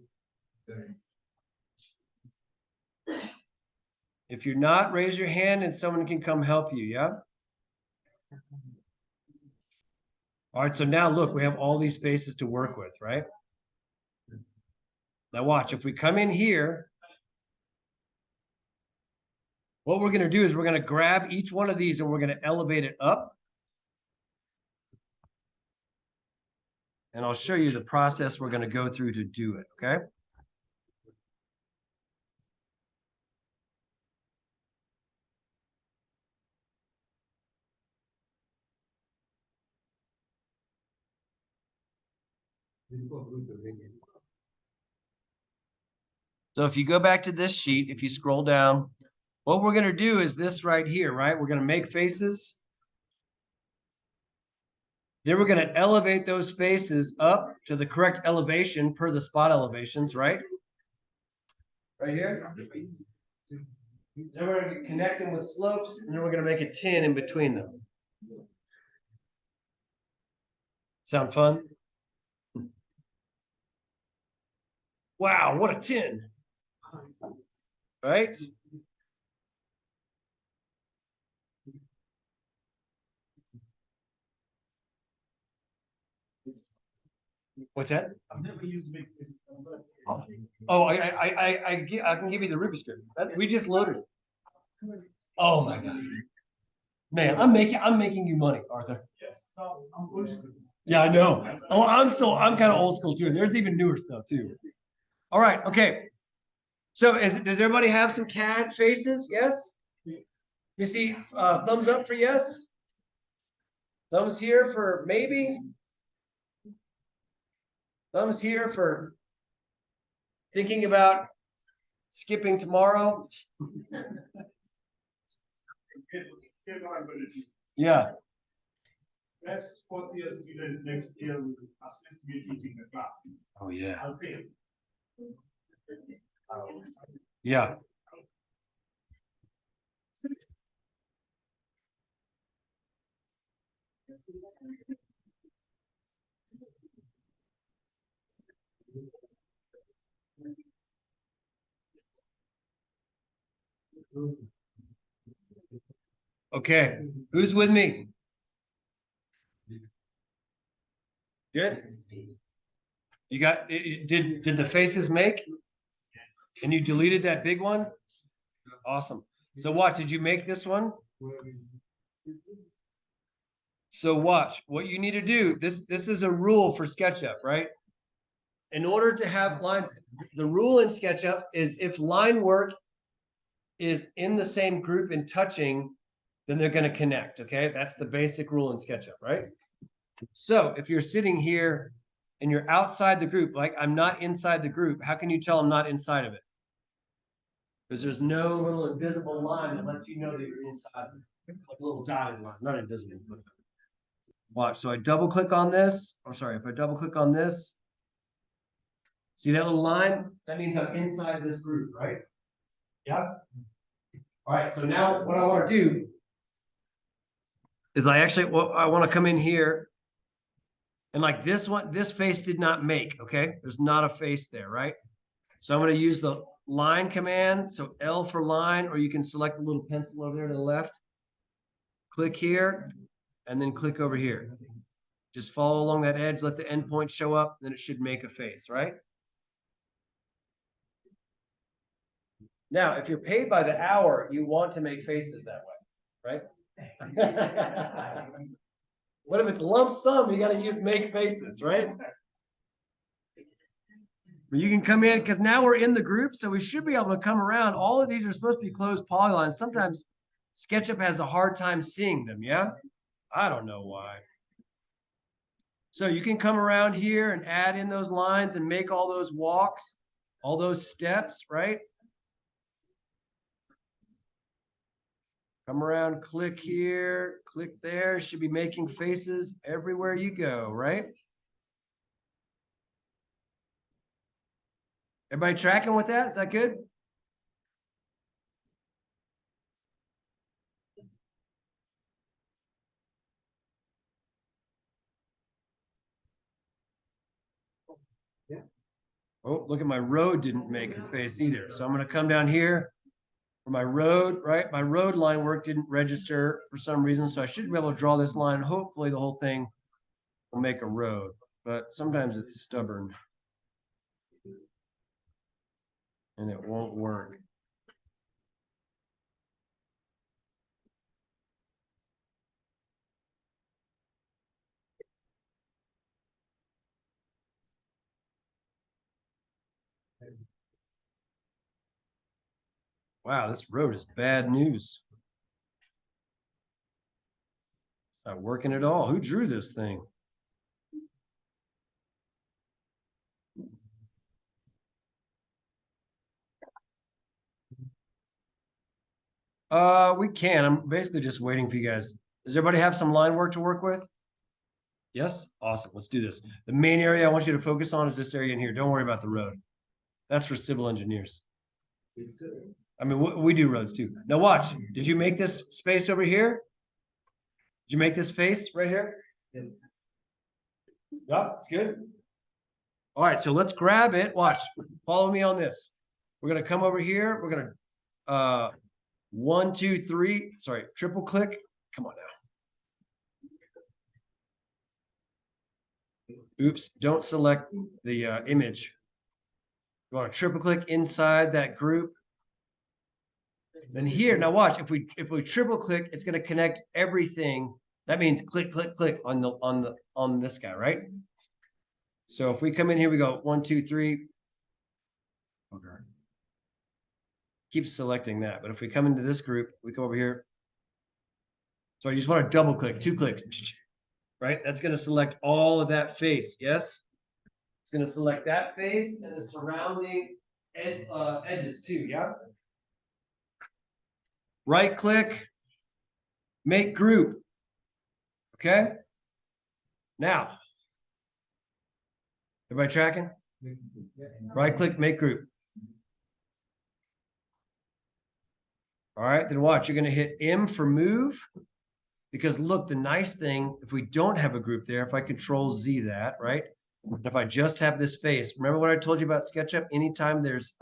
If you're not, raise your hand and someone can come help you, yeah? All right, so now look, we have all these faces to work with, right? Now watch, if we come in here, what we're gonna do is we're gonna grab each one of these and we're gonna elevate it up. And I'll show you the process we're gonna go through to do it, okay? So if you go back to this sheet, if you scroll down, what we're gonna do is this right here, right? We're gonna make faces. Then we're gonna elevate those faces up to the correct elevation per the spot elevations, right? Right here. Then we're gonna connect them with slopes, and then we're gonna make a 10 in between them. Sound fun? Wow, what a 10. Right? What's that? I've never used make this. Oh, I can give you the Rubik's Cube. We just loaded it. Oh my gosh. Man, I'm making you money, Arthur. Yes, no, I'm old school. Yeah, I know. Oh, I'm kind of old school too. There's even newer stuff too. All right, okay. So does everybody have some CAD faces? Yes? You see thumbs up for yes? Thumbs here for maybe? Thumbs here for thinking about skipping tomorrow? Here's what I'm gonna do. Yeah. Best fourth year student next year will assist me teaching the class. Oh yeah. I'll pay. Yeah. Okay, who's with me? Good. You got, did the faces make? And you deleted that big one? Awesome. So watch, did you make this one? So watch, what you need to do, this is a rule for SketchUp, right? In order to have lines, the rule in SketchUp is if line work is in the same group and touching, then they're going to connect, okay? That's the basic rule in SketchUp, right? So if you're sitting here and you're outside the group, like I'm not inside the group, how can you tell I'm not inside of it? Because there's no little invisible line that lets you know that you're inside, like a little dotted line, not invisible. But watch, so I double click on this, or sorry, if I double click on this, see that little line? That means I'm inside this group, right? Yep. All right, so now what I want to do is I want to come in here and like this one, this face did not make, okay? There's not a face there, right? So I'm going to use the line command. So L for line, or you can select the little pencil over there to the left. Click here, and then click over here. Just follow along that edge, let the endpoint show up, then it should make a face, right? Now, if you're paid by the hour, you want to make faces that way, right? What if it's lump sum? You got to use make faces, right? But you can come in because now we're in the group, so we should be able to come around. All of these are supposed to be closed polylines. Sometimes SketchUp has a hard time seeing them, yeah? I don't know why. So you can come around here and add in those lines and make all those walks, all those steps, right? Come around, click here, click there. Should be making faces everywhere you go, right? Everybody tracking with that? Is that good? Yeah. Oh, look at my road didn't make a face either. So I'm going to come down here for my road, right? My road line work didn't register for some reason, so I should be able to draw this line. Hopefully the whole thing will make a road, but sometimes it's stubborn and it won't work. Wow, this road is bad news. Not working at all. Who drew this thing? We can. I'm basically just waiting for you guys. Does everybody have some line work to work with? Yes? Awesome. Let's do this. The main area I want you to focus on is this area in here. Don't worry about the road. That's for civil engineers. I mean, we do roads too. Now watch. Did you make this space over here? Did you make this face right here? Yes. Yeah, it's good. All right, so let's grab it. Watch. Follow me on this. We're gonna come over here. We're gonna 1, 2, 3. Sorry, triple click. Come on now. Oops, don't select the image. You want to triple click inside that group. Then here, now watch, if we triple click, it's going to connect everything. That means click, click, click on this guy, right? So if we come in here, we go 1, 2, 3. Okay. Keep selecting that. But if we come into this group, we come over here. So you just want to double click, 2 clicks, right? That's going to select all of that face. Yes. It's going to select that face and the surrounding edges too. Yeah. Right click, make group. Okay. Now, everybody tracking? Right click, make group. All right, then watch. You're going to hit M for move. Because look, the nice thing, if we don't have a group there, if I control Z that, right? If I just have this face, remember what I told you about SketchUp? Anytime there's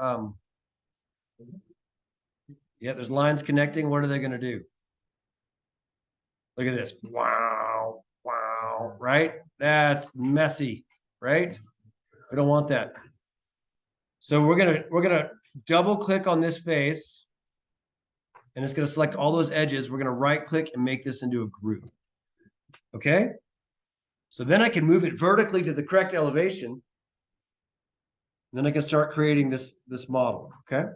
there's lines connecting, what are they going to do? Look at this. Wow, wow, right? That's messy, right? We don't want that. So we're gonna double click on this face, and it's gonna select all those edges. We're gonna right click and make this into a group. Okay? So then I can move it vertically to the correct elevation. And then I can start creating this model, okay?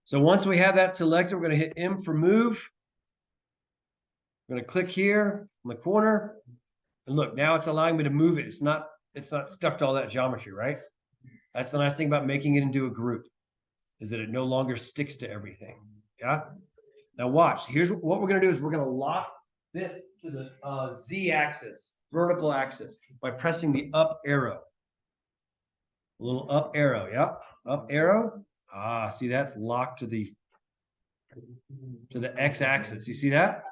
So once we have that selected, we're going to hit M for move. I'm going to click here in the corner. And look, now it's allowing me to move it. It's not stuck to all that geometry, right? That's the nice thing about making it into a group, is that it no longer sticks to everything. Yeah? Now watch. Here's what we're going to do is we're going to lock this to the Z axis, vertical axis, by pressing the up arrow. A little up arrow, yeah, up arrow. Ah, see, that's locked to the X axis. You see that?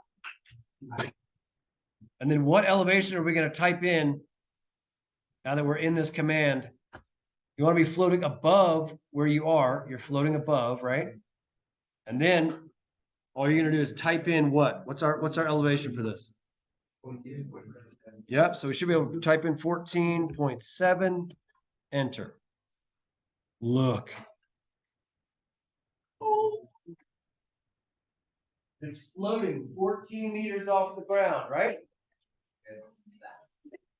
And then what elevation are we going to type in now that we're in this command? You want to be floating above where you are. You're floating above, right? And then all you're going to do is type in what? What's our elevation for this? Yep. So we should be able to type in 14.7, enter. Look. Oh. It's floating 14 meters off the ground, right?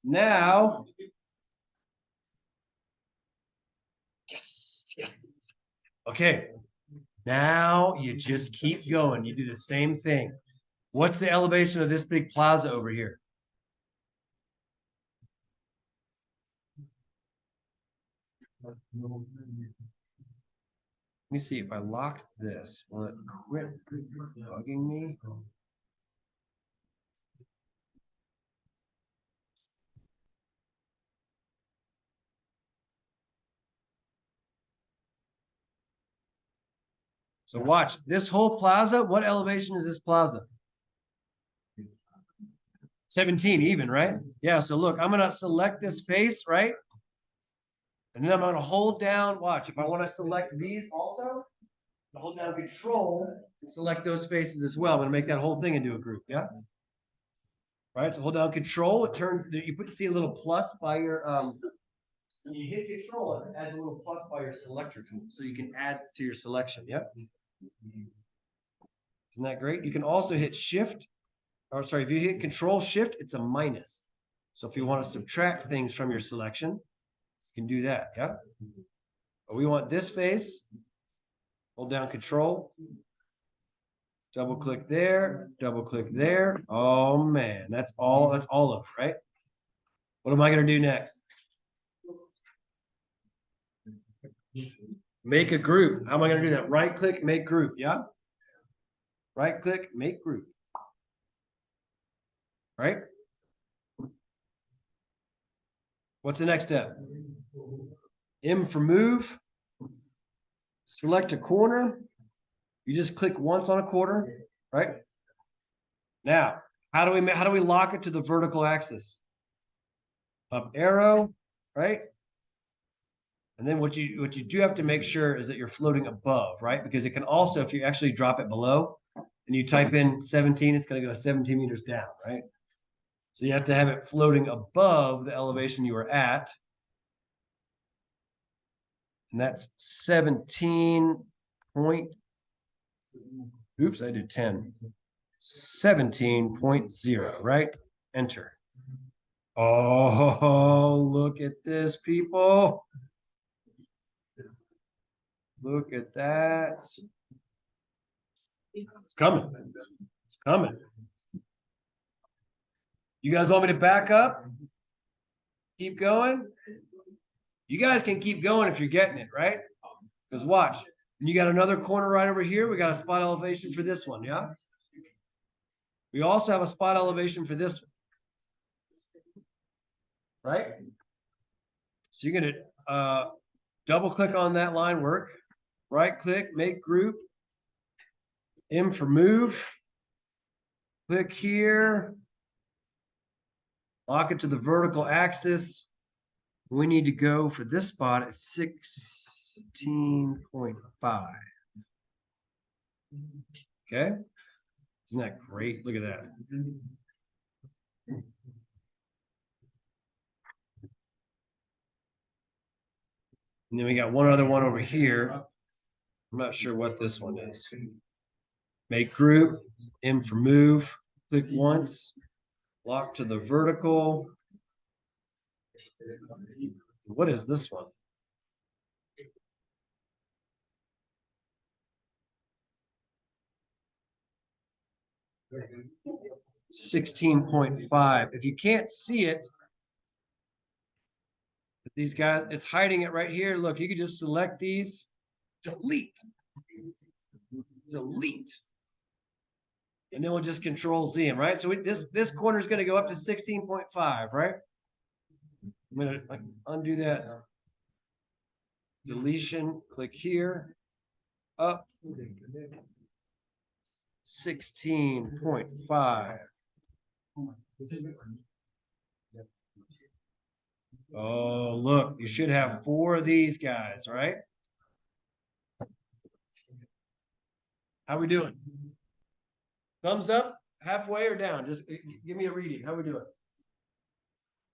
Now, yes. Okay. Now you just keep going. You do the same thing. What's the elevation of this big plaza over here? Let me see if I locked this. Will it quit bugging me? So watch this whole plaza. What elevation is this plaza? 17 even, right? Yeah. So look, I'm going to select this face, right? And then I'm going to hold down, watch, if I want to select these also, I'll hold down Control and select those faces as well. I'm going to make that whole thing into a group, yeah? Right, so hold down Control, it turns, you put see a little plus by your, when you hit Control, it adds a little plus by your selector tool, so you can add to your selection, yep. Isn't that great? You can also hit Shift, or sorry, if you hit Control Shift, it's a minus. So if you want to subtract things from your selection, you can do that, yeah? But we want this face, hold down Control, double click there, double click there. Oh man, that's all of it, right? What am I going to do next? Make a group. How am I going to do that? Right click, make group, yeah? Right click, make group. Right? What's the next step? M for move. Select a corner. You just click once on a corner, right? Now, how do we lock it to the vertical axis? Up arrow, right? And then what you do have to make sure is that you're floating above, right? Because it can also, if you actually drop it below and you type in 17, it's going to go 17 meters down, right? So you have to have it floating above the elevation you were at. And that's 17 point, oops, I did 10. 17.0, right? Enter. Oh, look at this, people. Look at that. It's coming. It's coming. You guys want me to back up? Keep going? You guys can keep going if you're getting it, right? Because watch. And you got another corner right over here. We got a spot elevation for this one, yeah? We also have a spot elevation for this one. Right? So you're going to double click on that line work. Right click, make group. M for move. Click here. Lock it to the vertical axis. We need to go for this spot at 16.5. Okay. Isn't that great? Look at that. And then we got one other one over here. I'm not sure what this one is. Make group, M for move, click once, lock to the vertical. What is this one? $16.5. If you can't see it, these guys, it's hiding it right here. Look, you can just select these, delete, and then we'll just Control Z them, right? So this corner is going to go up to 16.5, right? I'm going to undo that. Deletion, click here, up, 16.5. Oh, look, you should have 4 of these guys, right? How we doing? Thumbs up, halfway or down? Just give me a reading. How we doing?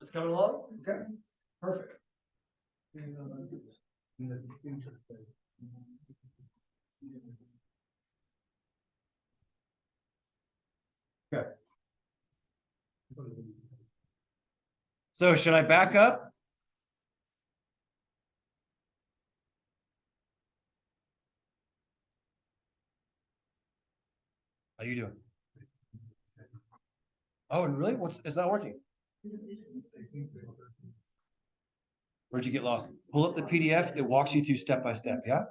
It's coming along? Okay, perfect. Okay. So should I back up? How you doing? Oh, really? It's not working? Where'd you get lost? Pull up the PDF. It walks you through step by step. Yeah.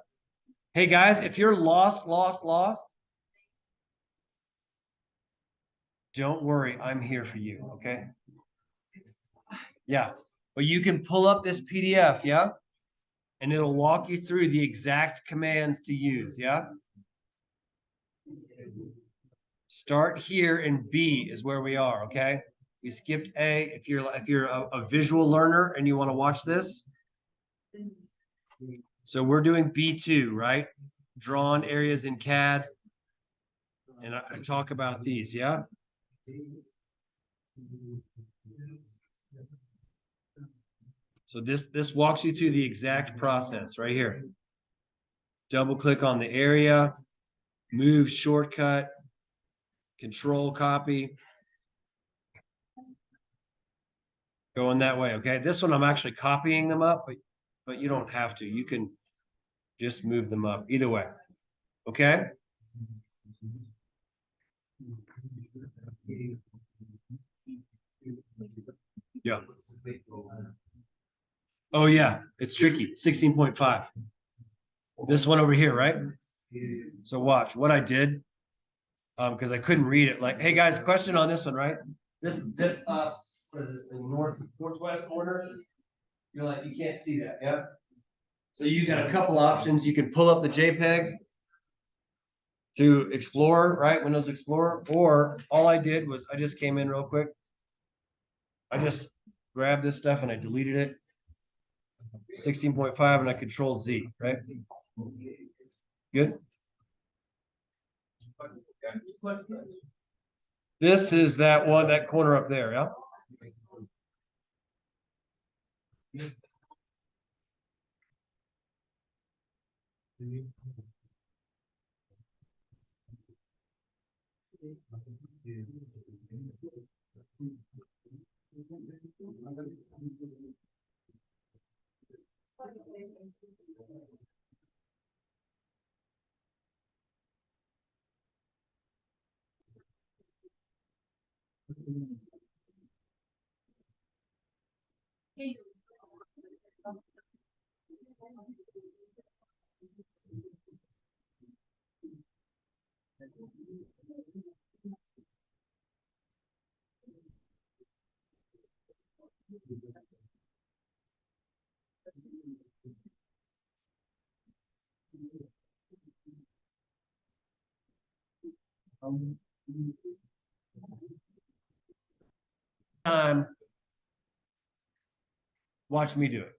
Hey guys, if you're lost, don't worry. I'm here for you. Okay. Yeah. But you can pull up this PDF. Yeah. And it'll walk you through the exact commands to use. Yeah. Start here and B is where we are. Okay. We skipped A. If you're a visual learner and you want to watch this, So we're doing B2, right? Drawn areas in CAD. And I talk about these, yeah? So this walks you through the exact process right here. Double click on the area, move shortcut, control copy. Going that way, okay? This one I'm actually copying them up, but you don't have to. You can just move them up either way, okay? Yeah. Oh yeah, it's tricky. 16.5. This one over here, right? So watch what I did. Because I couldn't read it. Like, hey guys, question on this one, right? This what is this, the northwest corner? You're like, you can't see that, yeah? So you got a couple options. You can pull up the JPEG to Explorer, right? Windows Explorer, or all I did was I just came in real quick. I just grabbed this stuff and I deleted it. 16.5 and I Control Z, right? Good. This is that one, that corner up there, yeah? Watch me do it.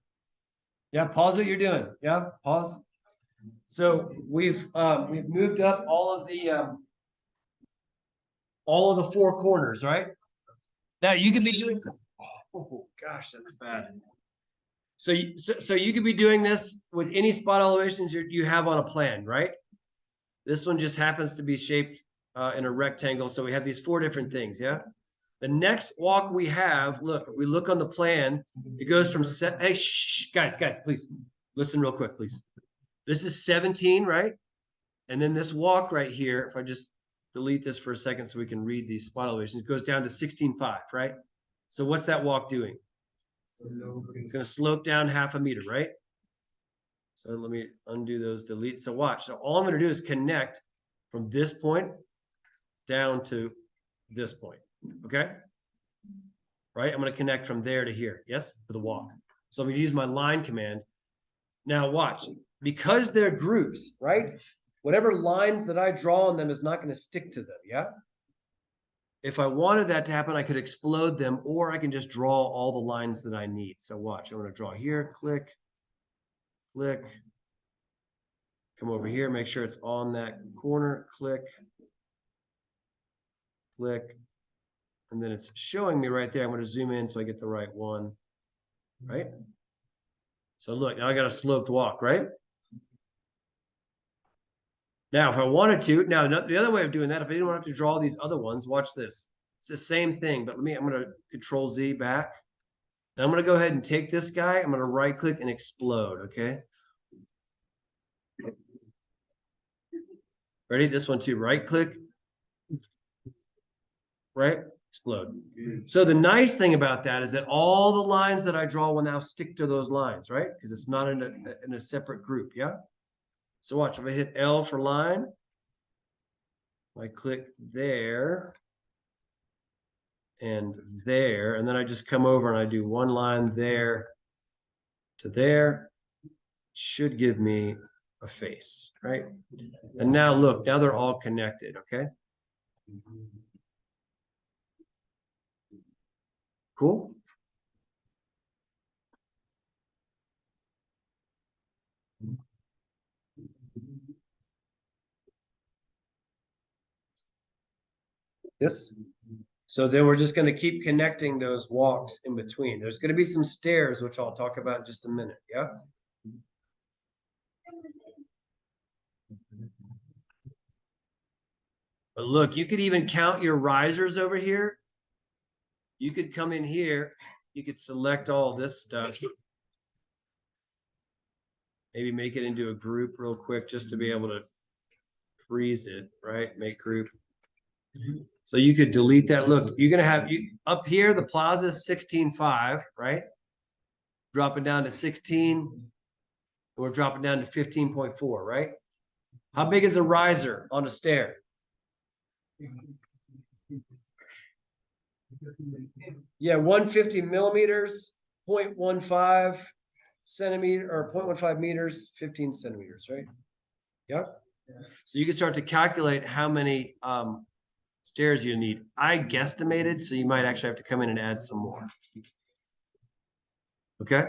Yeah, pause what you're doing. Yeah, pause. So we've moved up all of the four corners, right? Now you can be doing. Oh gosh, that's bad. So you could be doing this with any spot elevations you have on a plan, right? This one just happens to be shaped in a rectangle, so we have these four different things. Yeah. The next walk we have, look, if we look on the plan, it goes from hey, guys, please listen real quick, please. This is 17, right? And then this walk right here, if I just delete this for a second so we can read these spot elevations, it goes down to 16.5, right? So what's that walk doing? It's going to slope down 0.5 meters, right? So let me undo those delete. So watch. So all I'm going to do is connect from this point down to this point. Okay? Right? I'm going to connect from there to here. Yes? For the walk. So I'm going to use my line command. Now watch. Because they're groups, right? Whatever lines that I draw on them is not going to stick to them. Yeah? If I wanted that to happen, I could explode them, or I can just draw all the lines that I need. So watch. I'm going to draw here. Click. Click. Come over here, make sure it's on that corner, click, click, and then it's showing me right there. I'm going to zoom in so I get the right one, right? So look, now I got a sloped walk, right? Now, if I wanted to, now the other way of doing that, if I didn't want to have to draw these other ones, watch this. It's the same thing, but I'm going to Control Z back. Now I'm going to go ahead and take this guy. I'm going to right click and explode, okay? Ready? This one too, right click, right? Explode. So the nice thing about that is that all the lines that I draw will now stick to those lines, right? Because it's not in a separate group, yeah? So watch, if I hit L for line, I click there and there, and then I just come over and I do one line there to there, should give me a face, right? And now look, now they're all connected, okay? Cool. Yes. So then we're just going to keep connecting those walks in between. There's going to be some stairs, which I'll talk about in just a minute. Yeah. But look, you could even count your risers over here. You could come in here. You could select all this stuff. Maybe make it into a group real quick just to be able to freeze it, right? Make group. So you could delete that. Look, you're going to have you up here, the plaza is 16.5, right? Dropping down to 16. We're dropping down to 15.4, right? How big is a riser on a stair? Yeah, 150 millimeters, 0.15 centimeter or 0.15 meters, 15 centimeters, right? Yep. So you can start to calculate how many stairs you need. I guesstimated, so you might actually have to come in and add some more. Okay.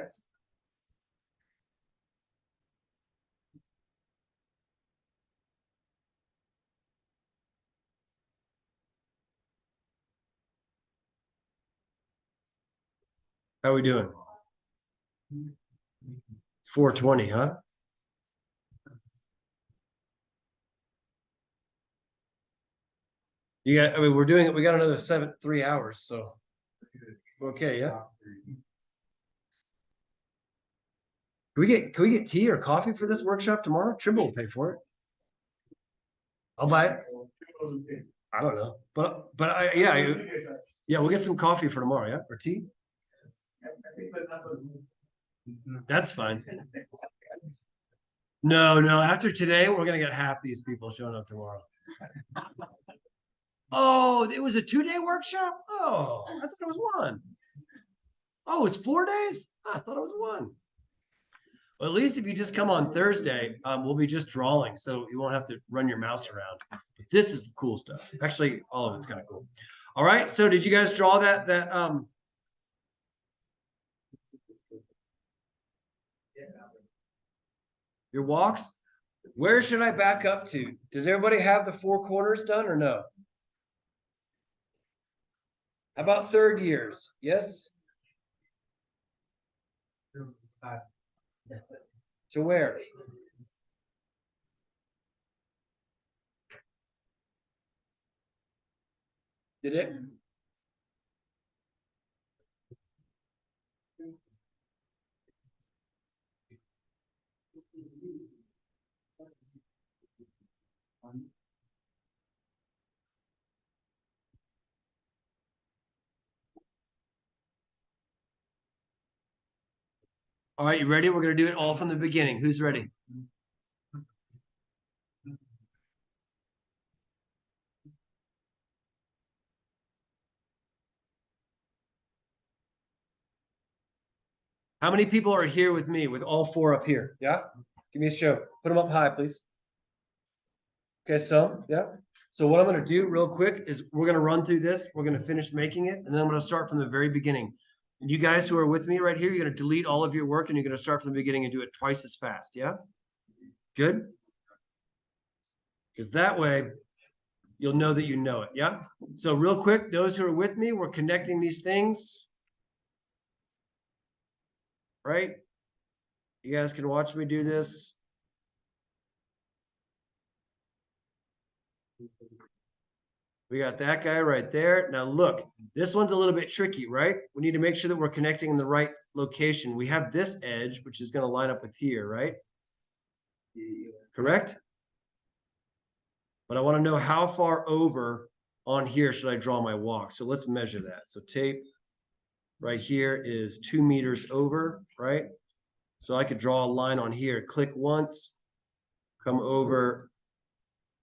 How are we doing? 420, huh? You got, I mean, we're doing it. We got another 3 hours, so okay, yeah. Can we get tea or coffee for this workshop tomorrow? Trimble will pay for it. I'll buy it. I don't know, but yeah, we'll get some coffee for tomorrow, yeah, or tea. That's fine. No, after today, we're gonna get half these people showing up tomorrow. Oh, it was a 2-day workshop? Oh, I thought it was one. Oh, it's 4 days? I thought it was one. Well, at least if you just come on Thursday, we'll be just drawing, so you won't have to run your mouse around. But this is the cool stuff. Actually, all of it's kind of cool. All right, so did you guys draw that your walks? Where should I back up to? Does everybody have the 4 corners done or no? How about third years? Yes? To where? Did it? All right, you ready? We're going to do it all from the beginning. Who's ready? How many people are here with me with all 4 up here? Yeah? Give me a show. Put them up high, please. Okay, so, yeah. So what I'm going to do real quick is we're going to run through this. We're going to finish making it, and then I'm going to start from the very beginning. And you guys who are with me right here, you're going to delete all of your work, and you're going to start from the beginning and do it twice as fast. Yeah? Good? Because that way, you'll know that you know it. Yeah? So real quick, those who are with me, we're connecting these things. Right? You guys can watch me do this. We got that guy right there. Now look, this one's a little bit tricky, right? We need to make sure that we're connecting in the right location. We have this edge, which is going to line up with here, right? Correct? But I want to know how far over on here should I draw my walk. So let's measure that. So tape right here is 2 meters over, right? So I could draw a line on here, click once, come over.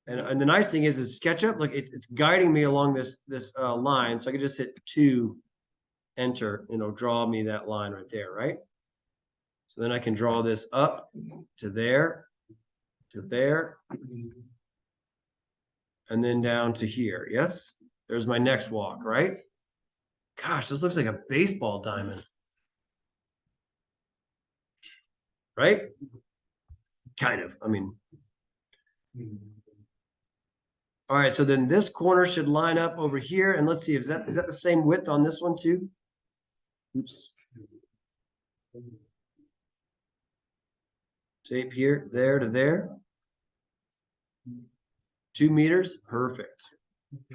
And the nice thing is SketchUp, like it's guiding me along this line. So I could just hit 2, enter, draw me that line right there, right? So then I can draw this up to there, and then down to here. Yes, there's my next walk, right? Gosh, this looks like a baseball diamond, right? kind of, I mean. All right, so then this corner should line up over here, and let's see, is that the same width on this one too? Oops. Tape here, there to there. 2 meters, perfect.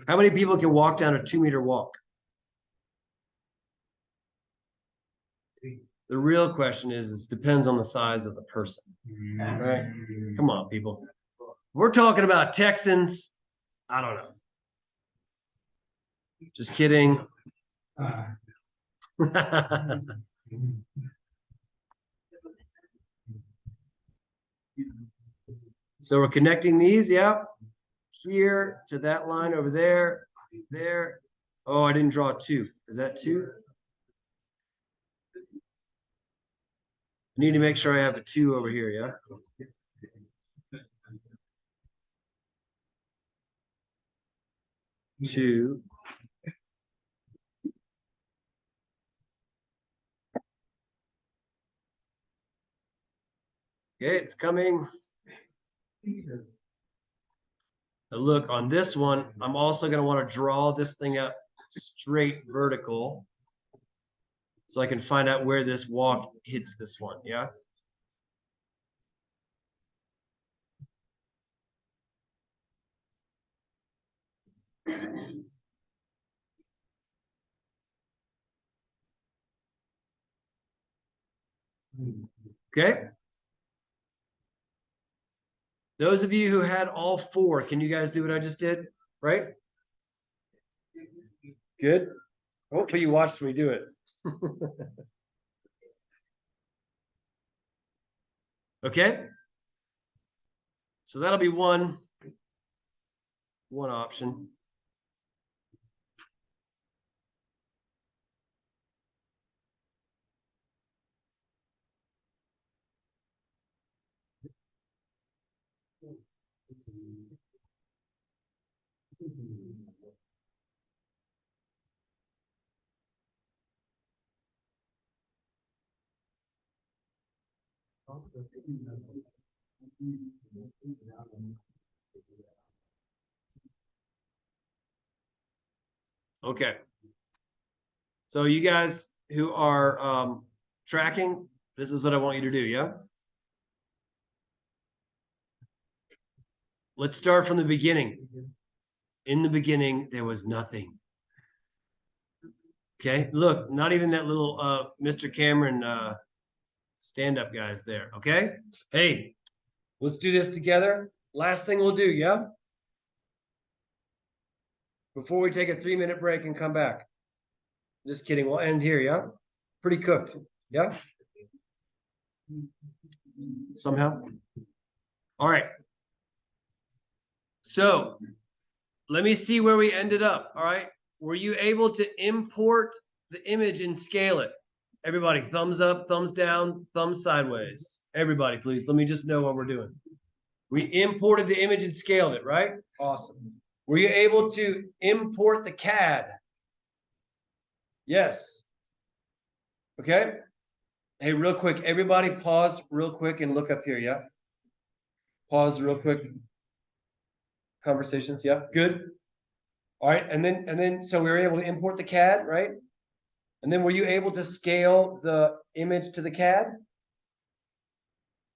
How many people can walk down a 2 meter walk? The real question is depends on the size of the person, right? Come on, people. We're talking about Texans. I don't know. Just kidding. So we're connecting these, yeah. Here to that line over there, there. Oh, I didn't draw 2. Is that 2? I need to make sure I have a 2 over here, yeah? Two. Okay, it's coming. Now look, on this one, I'm also going to want to draw this thing up straight vertical so I can find out where this walk hits this one, yeah? Okay. Those of you who had all 4, can you guys do what I just did? Right? Good. Hopefully you watched me do it. Okay. So that'll be one option. Okay. So you guys who are tracking, this is what I want you to do, yeah? Let's start from the beginning. In the beginning, there was nothing. Okay, look, not even that little Mr. Cameron stand-up guys there, okay? Hey, let's do this together. Last thing we'll do, yeah? Before we take a 3-minute break and come back. Just kidding, we'll end here, yeah? Pretty cooked, yeah? Somehow? All right. So, let me see where we ended up, all right? Were you able to import the image and scale it? Everybody, thumbs up, thumbs down, thumbs sideways. Everybody, please, let me just know what we're doing. We imported the image and scaled it, right? Awesome. Were you able to import the CAD? Yes. Okay. Hey, real quick, everybody pause real quick and look up here, yeah? Pause real quick. Conversations, yeah? Good. All right, and then so we were able to import the CAD, right? And then were you able to scale the image to the CAD?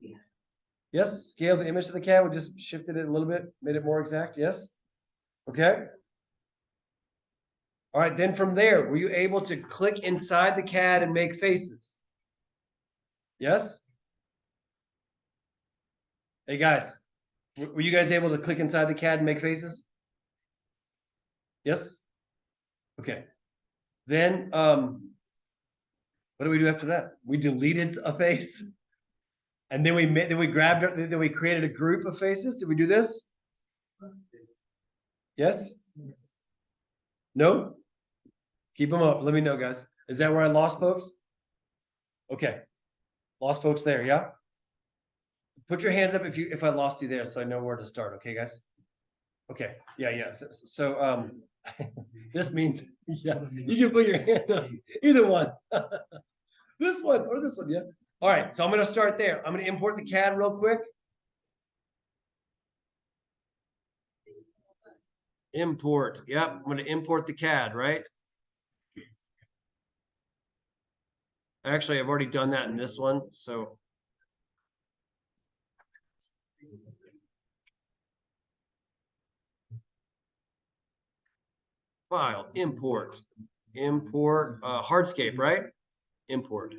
Yeah. Yes, scale the image to the CAD. We just shifted it a little bit, made it more exact. Yes. Okay. All right, then from there, were you able to click inside the CAD and make faces? Yes. Hey guys, were you guys able to click inside the CAD and make faces? Yes. Okay. Then what do we do after that? We deleted a face. And then we grabbed it, then we created a group of faces. Did we do this? Yes? No? Keep them up. Let me know, guys. Is that where I lost folks? Okay. Lost folks there, yeah? Put your hands up if I lost you there so I know where to start, okay, guys? Okay. Yeah. So this means yeah, you can put your hand up. Either one. This one or this one, yeah. All right, so I'm gonna start there. I'm gonna import the CAD real quick. Import. Yep, I'm going to import the CAD, right? Actually, I've already done that in this one, so. File, import, hardscape, right? Import.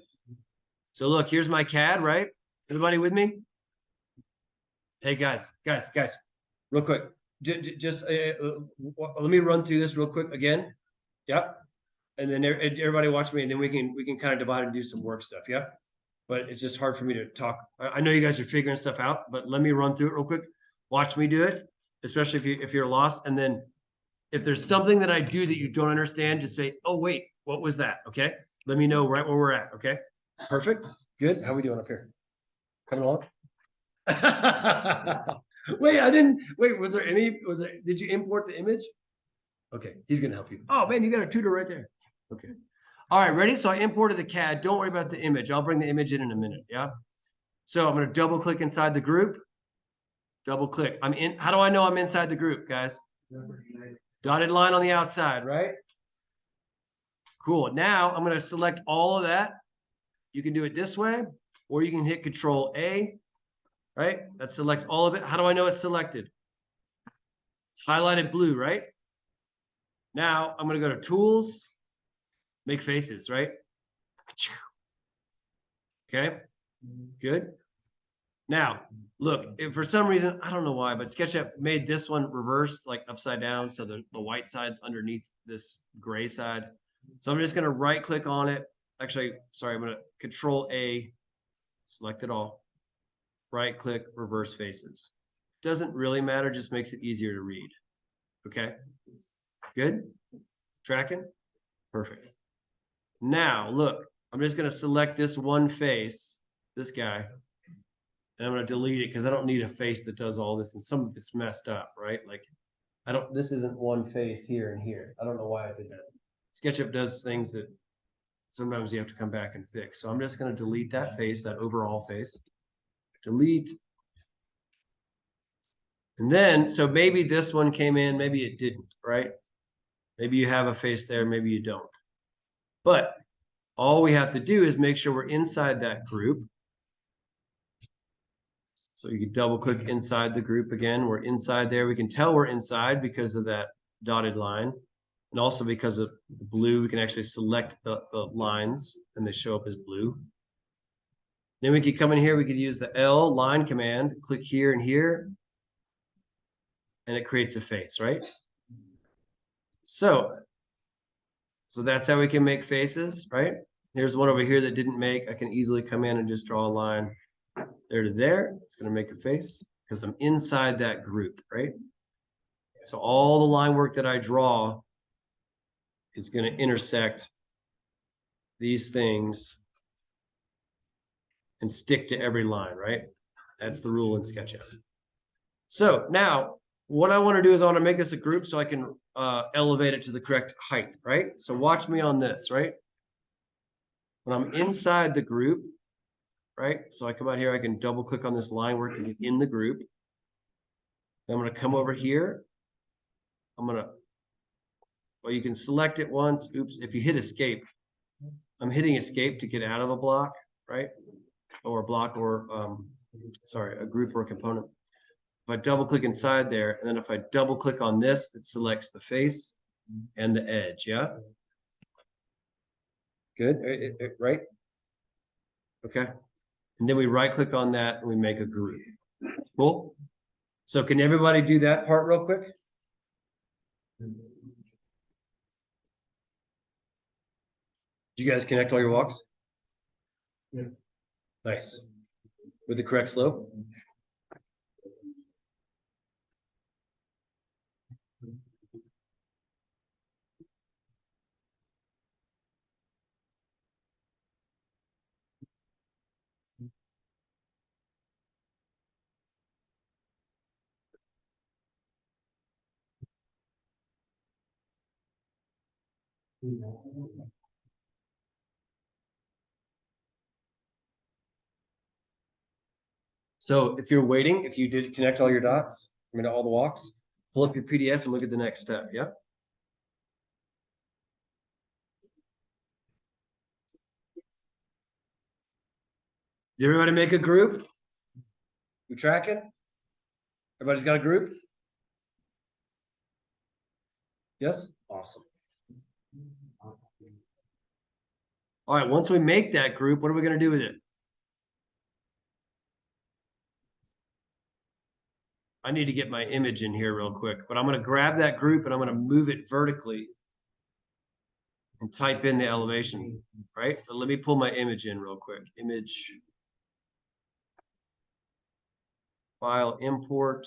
So look, here's my CAD, right? Everybody with me? Hey, guys, real quick. Just let me run through this real quick again. Yep. And then everybody watch me, and then we can kind of divide and do some work stuff. Yeah. But it's just hard for me to talk. I know you guys are figuring stuff out, but let me run through it real quick. Watch me do it, especially if you're lost. And then if there's something that I do that you don't understand, just say, oh, wait, what was that? Okay. Let me know right where we're at. Okay. Perfect. Good. How we doing up here? Coming along? Wait, did you import the image? Okay. He's going to help you. Oh, man, you got a tutor right there. Okay. All right. Ready? So I imported the CAD. Don't worry about the image. I'll bring the image in a minute. Yeah. So I'm going to double click inside the group. Double click. I'm in. How do I know I'm inside the group, guys? Dotted line on the outside, right? Cool. Now I'm going to select all of that. You can do it this way, or you can hit Control A, right? That selects all of it. How do I know it's selected? It's highlighted blue, right? Now I'm going to go to Tools, Make Faces, right? Okay, good. Now, look, if for some reason, I don't know why, but SketchUp made this one reversed, like upside down. So the white side's underneath this gray side. So I'm just going to right click on it. Actually, sorry, I'm going to Control A, select it all. Right click, reverse faces. Doesn't really matter, just makes it easier to read. Okay, good. Tracking? Perfect. Now, look, I'm just going to select this one face, this guy. And I'm going to delete it because I don't need a face that does all this, and some of it's messed up, right? Like this isn't one face here and here. I don't know why I did that. SketchUp does things that sometimes you have to come back and fix. So I'm just going to delete that face, that overall face. Delete. And then, so maybe this one came in, maybe it didn't, right? Maybe you have a face there, maybe you don't. But all we have to do is make sure we're inside that group. So you can double click inside the group again. We're inside there. We can tell we're inside because of that dotted line. And also because of the blue, we can actually select the lines and they show up as blue. Then we could come in here, we could use the L line command, click here and here, and it creates a face, right? So that's how we can make faces, right? Here's one over here that didn't make. I can easily come in and just draw a line there to there. It's going to make a face because I'm inside that group, right? So all the line work that I draw is going to intersect these things and stick to every line, right? That's the rule in SketchUp. So now what I want to do is I want to make this a group so I can elevate it to the correct height, right? So watch me on this, right? When I'm inside the group, right? So I come out here, I can double click on this line work in the group. Then I'm going to come over here. Well, you can select it once. Oops, if you hit escape, I'm hitting escape to get out of a block, right? Or a block or, sorry, a group or a component. If I double click inside there, and then if I double click on this, it selects the face and the edge, yeah? Good, right? Okay. And then we right click on that and we make a group. Cool. So can everybody do that part real quick? Did you guys connect all your walks? Yeah. Nice. With the correct slope? So if you're waiting, if you did connect all your dots, all the walks, Pull up your PDF and look at the next step. Yep. Did everybody make a group? We tracking? Everybody's got a group? Yes? Awesome. All right, once we make that group, what are we going to do with it? I need to get my image in here real quick, but I'm going to grab that group and I'm going to move it vertically and type in the elevation, right? But let me pull my image in real quick. Image, file, import.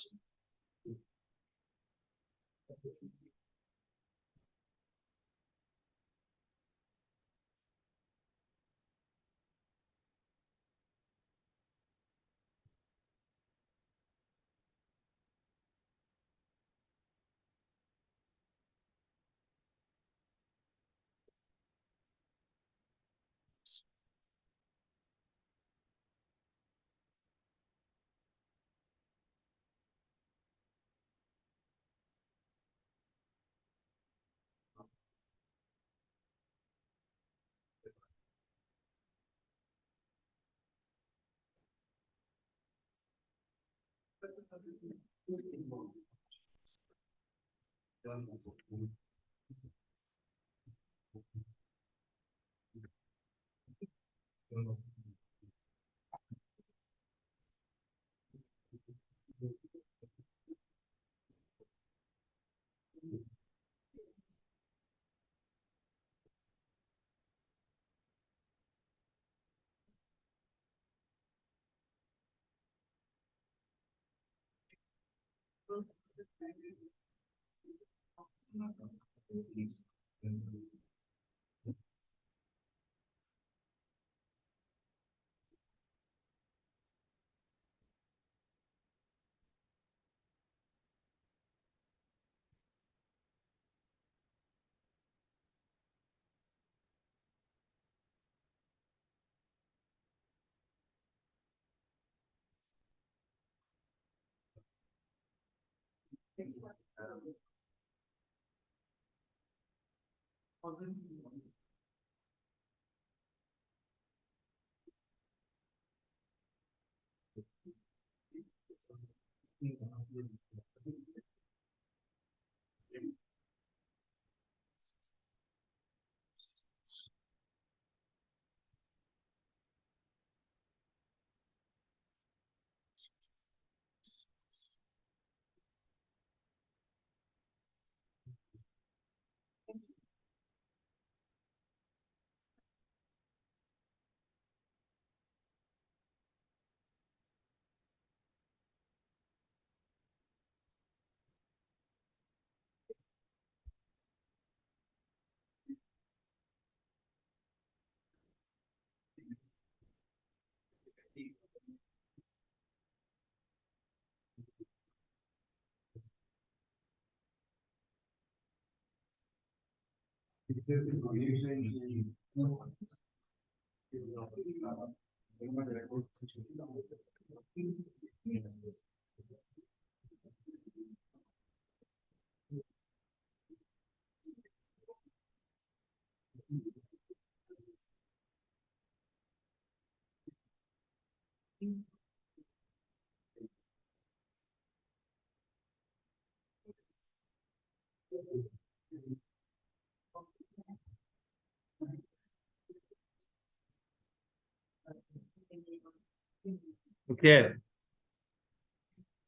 Okay.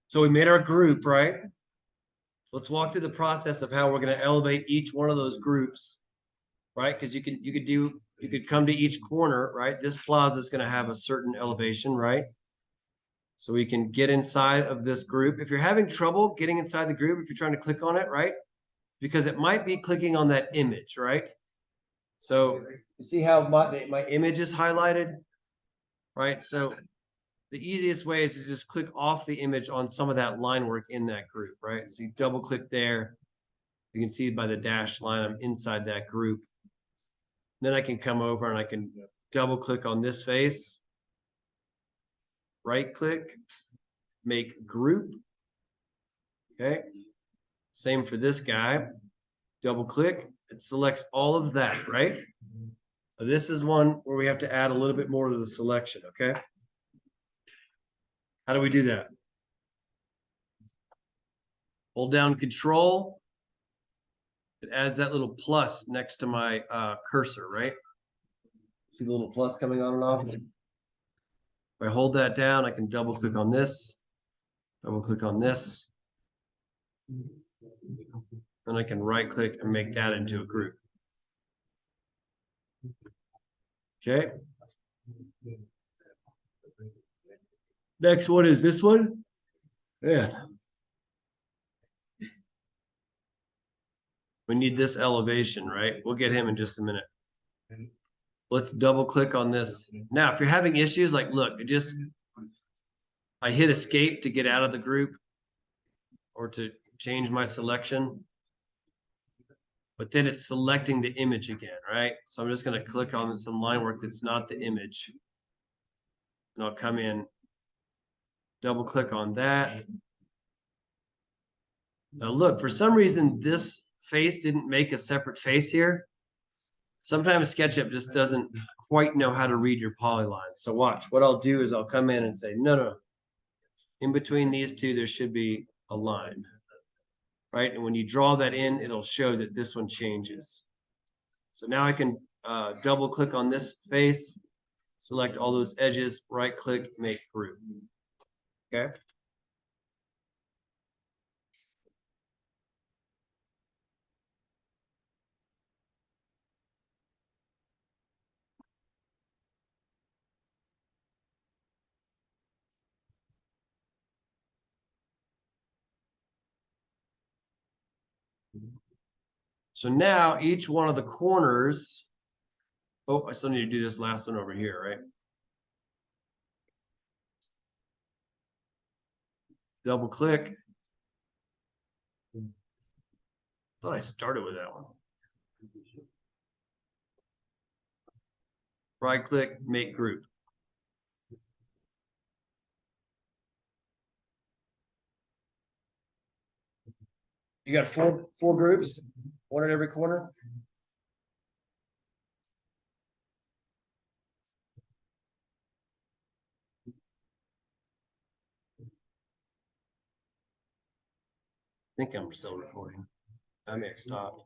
So we made our group, right? Let's walk through the process of how we're going to elevate each one of those groups, right? Because you could come to each corner, right? This plaza is going to have a certain elevation, right? So we can get inside of this group. If you're having trouble getting inside the group, if you're trying to click on it, right? Because it might be clicking on that image, right? So you see how my image is highlighted, right? So the easiest way is to just click off the image on some of that line work in that group, right? So you double click there. You can see by the dashed line, I'm inside that group. Then I can come over and I can double click on this face, right click, make group. Okay. Same for this guy. Double click, it selects all of that, right? This is one where we have to add a little bit more to the selection, okay? How do we do that? Hold down Control. It adds that little plus next to my cursor, right? See the little plus coming on and off? If I hold that down, I can double click on this, double click on this. Then I can right click and make that into a group. Okay. Next one is this one. Yeah. We need this elevation, right? We'll get him in just a minute. Let's double click on this. Now, if you're having issues, like, look, I hit escape to get out of the group or to change my selection. But then it's selecting the image again, right? So I'm just going to click on some line work that's not the image. And I'll come in, double click on that. Now look, for some reason, this face didn't make a separate face here. Sometimes SketchUp just doesn't quite know how to read your polylines. So watch, what I'll do is I'll come in and say, no. In between these two, there should be a line, right? And when you draw that in, it'll show that this one changes. So now I can double click on this face, select all those edges, right click, make group. Okay. So now each one of the corners, oh, I still need to do this last one over here, right? Double click. Thought I started with that one. Right click, make group. You got four groups, one at every corner. I think I'm still recording. I may have stopped.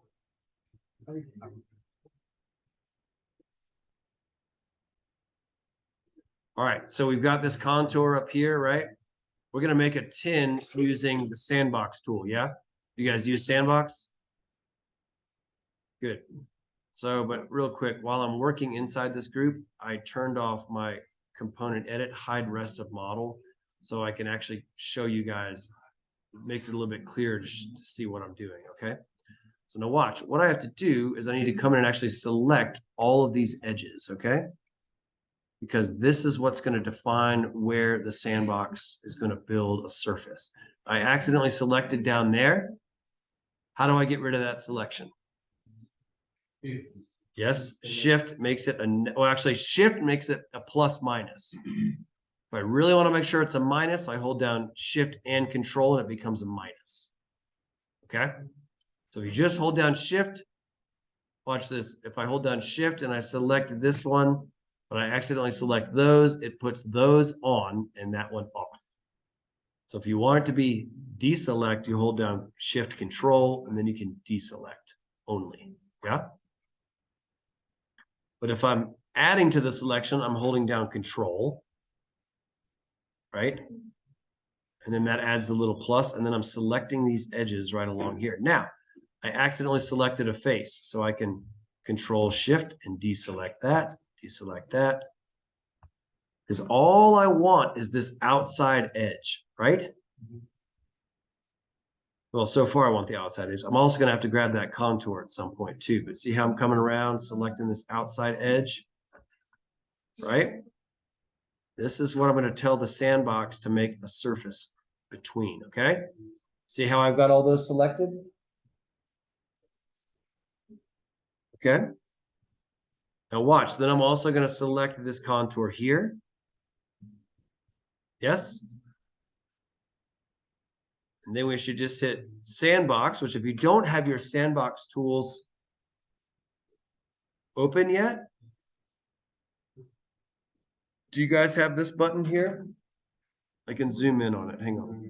All right, so we've got this contour up here, right? We're gonna make a tin using the sandbox tool, yeah? You guys use sandbox? Good. So, but real quick, while I'm working inside this group, I turned off my component edit, hide rest of model, so I can actually show you guys. It makes it a little bit clearer to see what I'm doing, okay? So now watch, what I have to do is I need to come in and actually select all of these edges, okay? Because this is what's going to define where the sandbox is going to build a surface. I accidentally selected down there. How do I get rid of that selection? Yes, shift makes it shift makes it a plus minus. If I really want to make sure it's a minus, I hold down shift and control and it becomes a minus. Okay. So if you just hold down shift, watch this. If I hold down shift and I select this one, but I accidentally select those, it puts those on and that one off. So if you want it to be deselect, you hold down shift control and then you can deselect only. Yeah. But if I'm adding to the selection, I'm holding down control, right? And then that adds the little plus, and then I'm selecting these edges right along here. Now, I accidentally selected a face, so I can control shift and deselect that, because all I want is this outside edge, right? Well, so far I want the outside edge. I'm also going to have to grab that contour at some point too, but see how I'm coming around, selecting this outside edge, right? This is what I'm going to tell the sandbox to make a surface between, okay? See how I've got all those selected? Okay. Now watch, then I'm also going to select this contour here. Yes. And then we should just hit sandbox, which if you don't have your sandbox tools open yet, do you guys have this button here? I can zoom in on it. Hang on.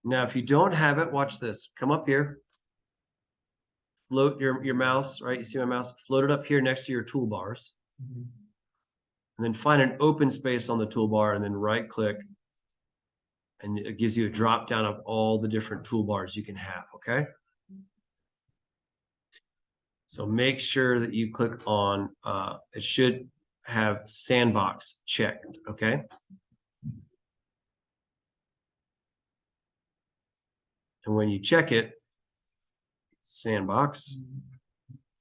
Now, if you don't have it, watch this. Come up here. Float your mouse, right? You see my mouse? Float it up here next to your toolbars. And then find an open space on the toolbar and then right click. And it gives you a drop down of all the different toolbars you can have, okay? So make sure that you click on, it should have sandbox checked, okay? And when you check it, sandbox,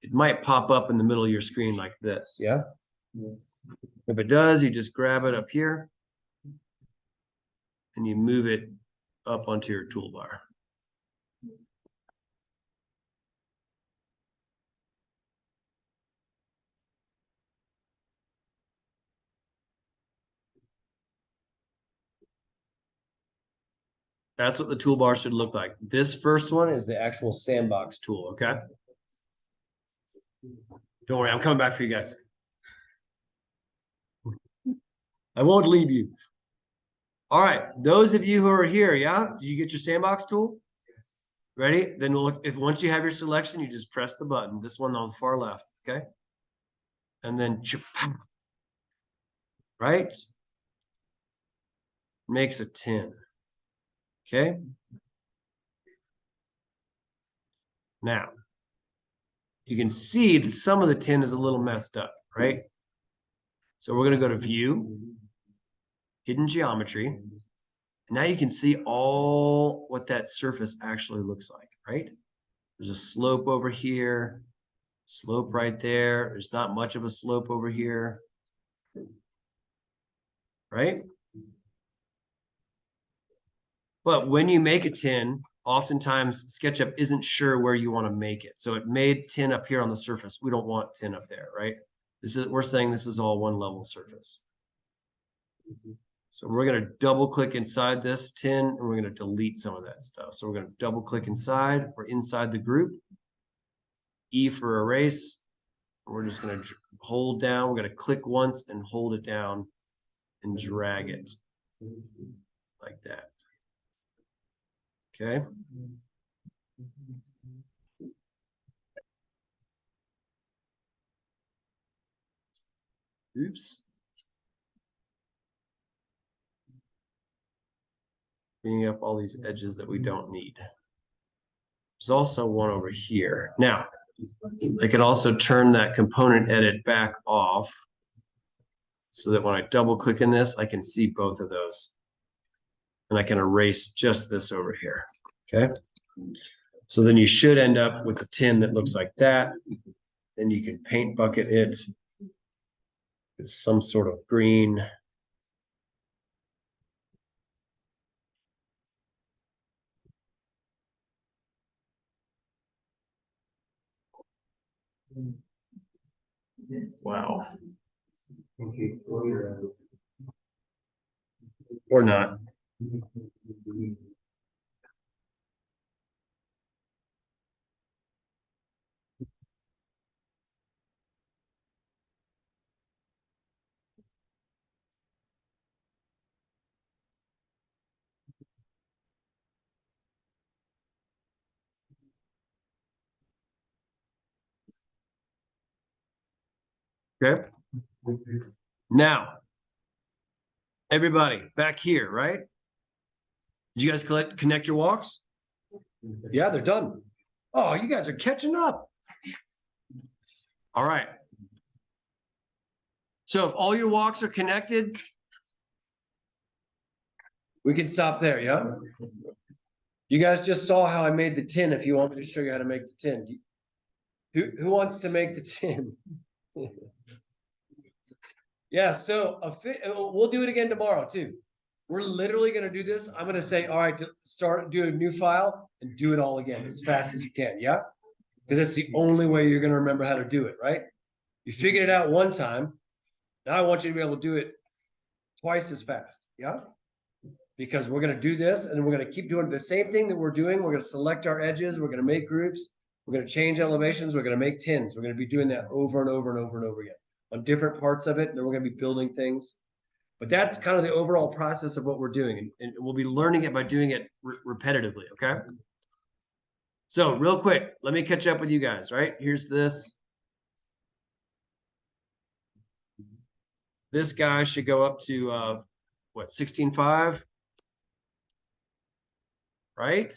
it might pop up in the middle of your screen like this, yeah? Yes. If it does, you just grab it up here and you move it up onto your toolbar. That's what the toolbar should look like. This first one is the actual sandbox tool, okay? Don't worry, I'm coming back for you guys. I won't leave you. All right, those of you who are here, yeah? Did you get your sandbox tool? Ready? Then look, if once you have your selection, you just press the button, this one on the far left, okay? And then, right? Makes a 10, okay? Now, you can see that some of the 10 is a little messed up, right? So we're gonna go to View, Hidden Geometry. Now you can see all what that surface actually looks like, right? There's a slope over here, slope right there. There's not much of a slope over here, right? But when you make a 10, oftentimes SketchUp isn't sure where you want to make it. So it made 10 up here on the surface. We don't want 10 up there, right? We're saying this is all one level surface. So we're going to double click inside this 10 and we're going to delete some of that stuff. So we're going to double click inside. We're inside the group. E for erase. We're just going to hold down. We're going to click once and hold it down and drag it like that. Okay. Oops. Bringing up all these edges that we don't need. There's also one over here. Now, I can also turn that component edit back off so that when I double click in this, I can see both of those. And I can erase just this over here, okay? So then you should end up with a 10 that looks like that. Then you can paint bucket it with some sort of green. Wow. Or not. Okay. Now, everybody back here, right? Did you guys connect your walks? Yeah, they're done. Oh, you guys are catching up. All right. So if all your walks are connected, we can stop there, yeah? You guys just saw how I made the 10. If you want me to show you how to make the 10. Who wants to make the 10? Yeah, so we'll do it again tomorrow too. We're literally gonna do this. I'm gonna say, all right, to start, do a new file and do it all again as fast as you can, yeah? Because that's the only way you're gonna remember how to do it, right? You figured it out one time. Now I want you to be able to do it twice as fast, yeah? Because we're gonna do this and we're gonna keep doing the same thing that we're doing. We're gonna select our edges, we're gonna make groups, we're gonna change elevations, we're gonna make tins. We're gonna be doing that over and over and over and over again on different parts of it, and then we're gonna be building things. But that's kind of the overall process of what we're doing, and we'll be learning it by doing it repetitively, okay? So real quick, let me catch up with you guys, right? Here's this. This guy should go up to what, 16.5, right?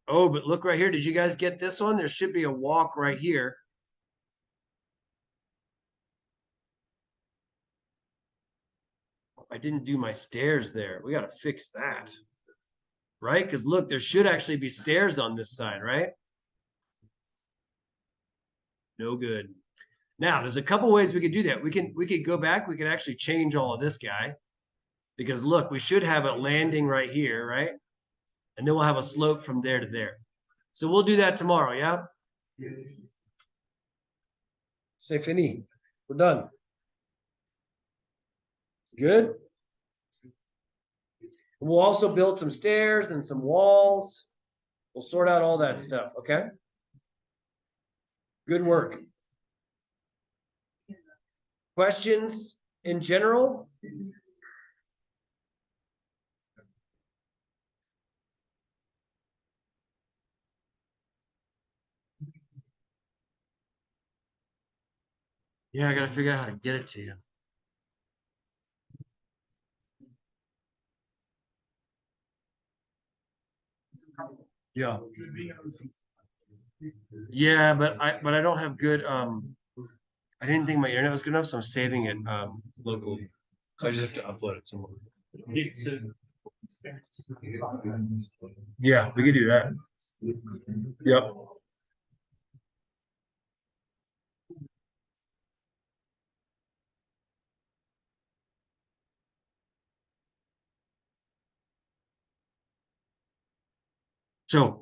Oh, but look right here. Did you guys get this one? There should be a walk right here. I didn't do my stairs there. We got to fix that, right? Because look, there should actually be stairs on this side, right? No good. Now, there's a couple ways we could do that. We could go back. We could actually change all of this guy, because look, we should have a landing right here, right? And then we'll have a slope from there to there. So we'll do that tomorrow, yeah? C'est fini. We're done. Good. We'll also build some stairs and some walls. We'll sort out all that stuff, okay? Good work. Questions in general? Yeah, I gotta figure out how to get it to you. Yeah. Yeah, but I don't have good I didn't think my internet was good enough, so I'm saving it locally. So I just have to upload it somewhere. Yeah, we could do that. Yep. So